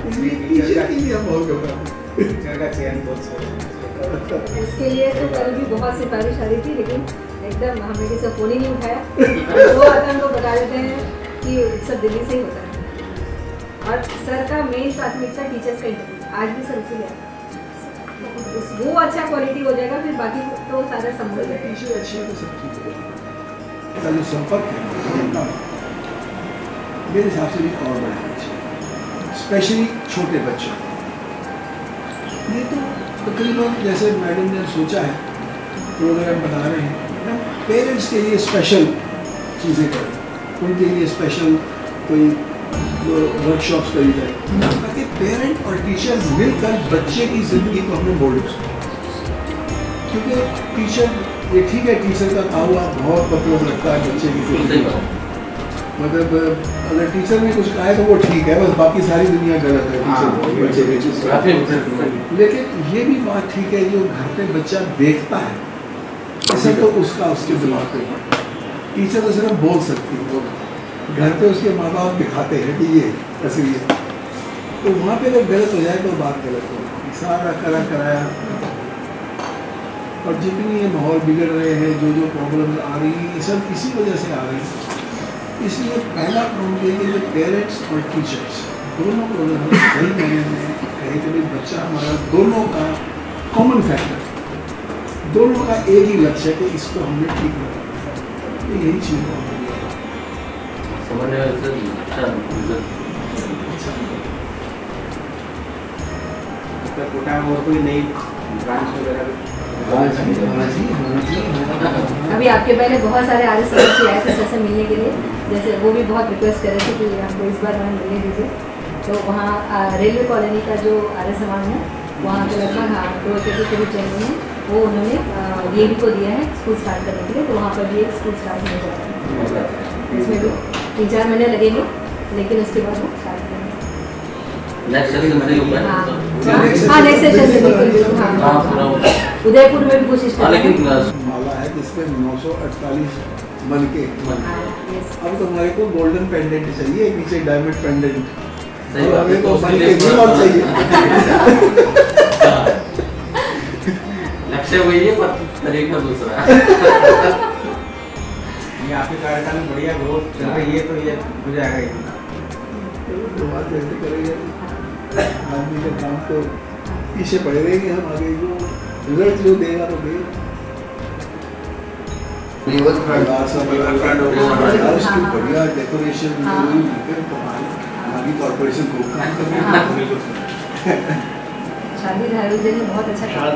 इसलिए टीचर के लिए हम बहुत घबराते इसके लिए तो कल भी बहुत सिफारिश आ रही थी, लेकिन एकदम हमने किसी फोन ही नहीं उठाया। वो आकर हमको बता देते हैं कि सब दिल्ली से ही होता है, और सर का मेन प्राथमिकता टीचर्स का इंटरव्यू आज भी सर से लिया, वो अच्छा क्वालिटी हो जाएगा, फिर बाकी तो सारा संभल जाएगा। टीचर अच्छी है तो सब ठीक है। जो संपर्क है मेरे हिसाब से भी और बढ़ाना चाहिए, स्पेशली छोटे बच्चे। ये तो तकरीबन जैसे मैडम ने सोचा है, प्रोग्राम बना रहे हैं, पेरेंट्स के लिए स्पेशल चीज़ें करें, उनके लिए स्पेशल कोई वर्कशॉप्स करी जाए, ताकि पेरेंट और टीचर्स मिलकर बच्चे की ज़िंदगी को हमें बोल सकें। क्योंकि टीचर, ये ठीक है, टीचर का काम हुआ बहुत मतलब लगता है बच्चे की ज़िंदगी, मतलब अगर टीचर ने कुछ कहा है तो वो ठीक है, बस बाकी सारी दुनिया गलत है टीचर बच्चे की। लेकिन ये भी बात ठीक है, जो घर पे बच्चा देखता है ऐसा तो उसका उसके दिमाग पे पड़ता है। टीचर तो सिर्फ बोल सकती है, घर पे उसके माँ बाप दिखाते हैं कि ये असलियत, तो वहाँ पे अगर गलत हो जाए तो बात गलत हो, सारा कराया। और जितनी ये माहौल बिगड़ रहे हैं, जो प्रॉब्लम आ रही है, ये सब इसी वजह से आ रही है। इसलिए पहला प्रॉब्लम ये कि पेरेंट्स और टीचर्स दोनों को अगर हम सही मायने में कहें कि बच्चा हमारा, दोनों का कॉमन फैक्टर, दोनों का एक ही लक्ष्य है कि इसको हमने ठीक रखा, तो यही चीज़ कोटा में और कोई नई ब्रांच वगैरह? अभी आपके पहले बहुत सारे आर्य समाज आए थे सर से मिलने के लिए, जैसे वो भी बहुत रिक्वेस्ट कर रहे थे कि हमको इस बार हमें मिलने दीजिए। तो वहाँ रेलवे कॉलोनी का जो आर्य समाज है, वहाँ पे लगभग 2 एकड़ के करीब जमीन है, वो उन्होंने DAV को दिया है स्कूल स्टार्ट करने के लिए। तो वहाँ पर भी एक स्कूल स्टार्ट होने जा रहा है, इसमें भी 3-4 महीने लगेंगे, लेकिन उसके बाद वो स्टार्ट करेंगे। नेक्स्ट सेशन से होगा। हाँ, नेक्स्ट सेशन से बिल्कुल। हाँ, उदयपुर में भी कोशिश करेंगे। माला है जिसमें 948 बन के, अब तुम्हारे को गोल्डन पेंडेंट चाहिए, नीचे डायमंड पेंडेंट, और हमें तो बन के भी और चाहिए। लक्ष्य वही है पर तरीका दूसरा है। ये आपके कार्यकाल में बढ़िया ग्रोथ चल रही है, तो ये हो जाएगा। बात ऐसे करेंगे, आदमी का काम तो पीछे पड़े रहेंगे हम, आगे जो रिजल्ट जो देगा तो देगा। बढ़िया डेकोरेशन, आगे कॉर्पोरेशन को काम करना। शादी धारू जी ने बहुत अच्छा काम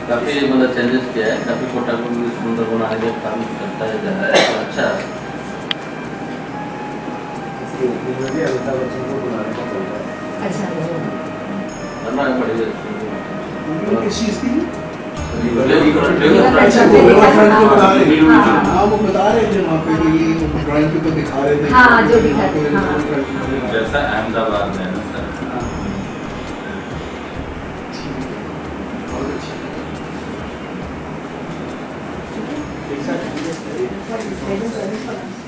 काफी मतलब चेंजेस किया है, काफी कोटा को सुंदर बनाने का काम करता है, अच्छा अच्छा करना पड़ेगा। किस चीज़ की? अच्छा, वो बता रहे थे वहाँ पे कि ड्राइंग पे तो दिखा रहे थे। हाँ, जो दिखाते हैं जैसा अहमदाबाद में है ना सर। बहुत अच्छा। for this guidance for us.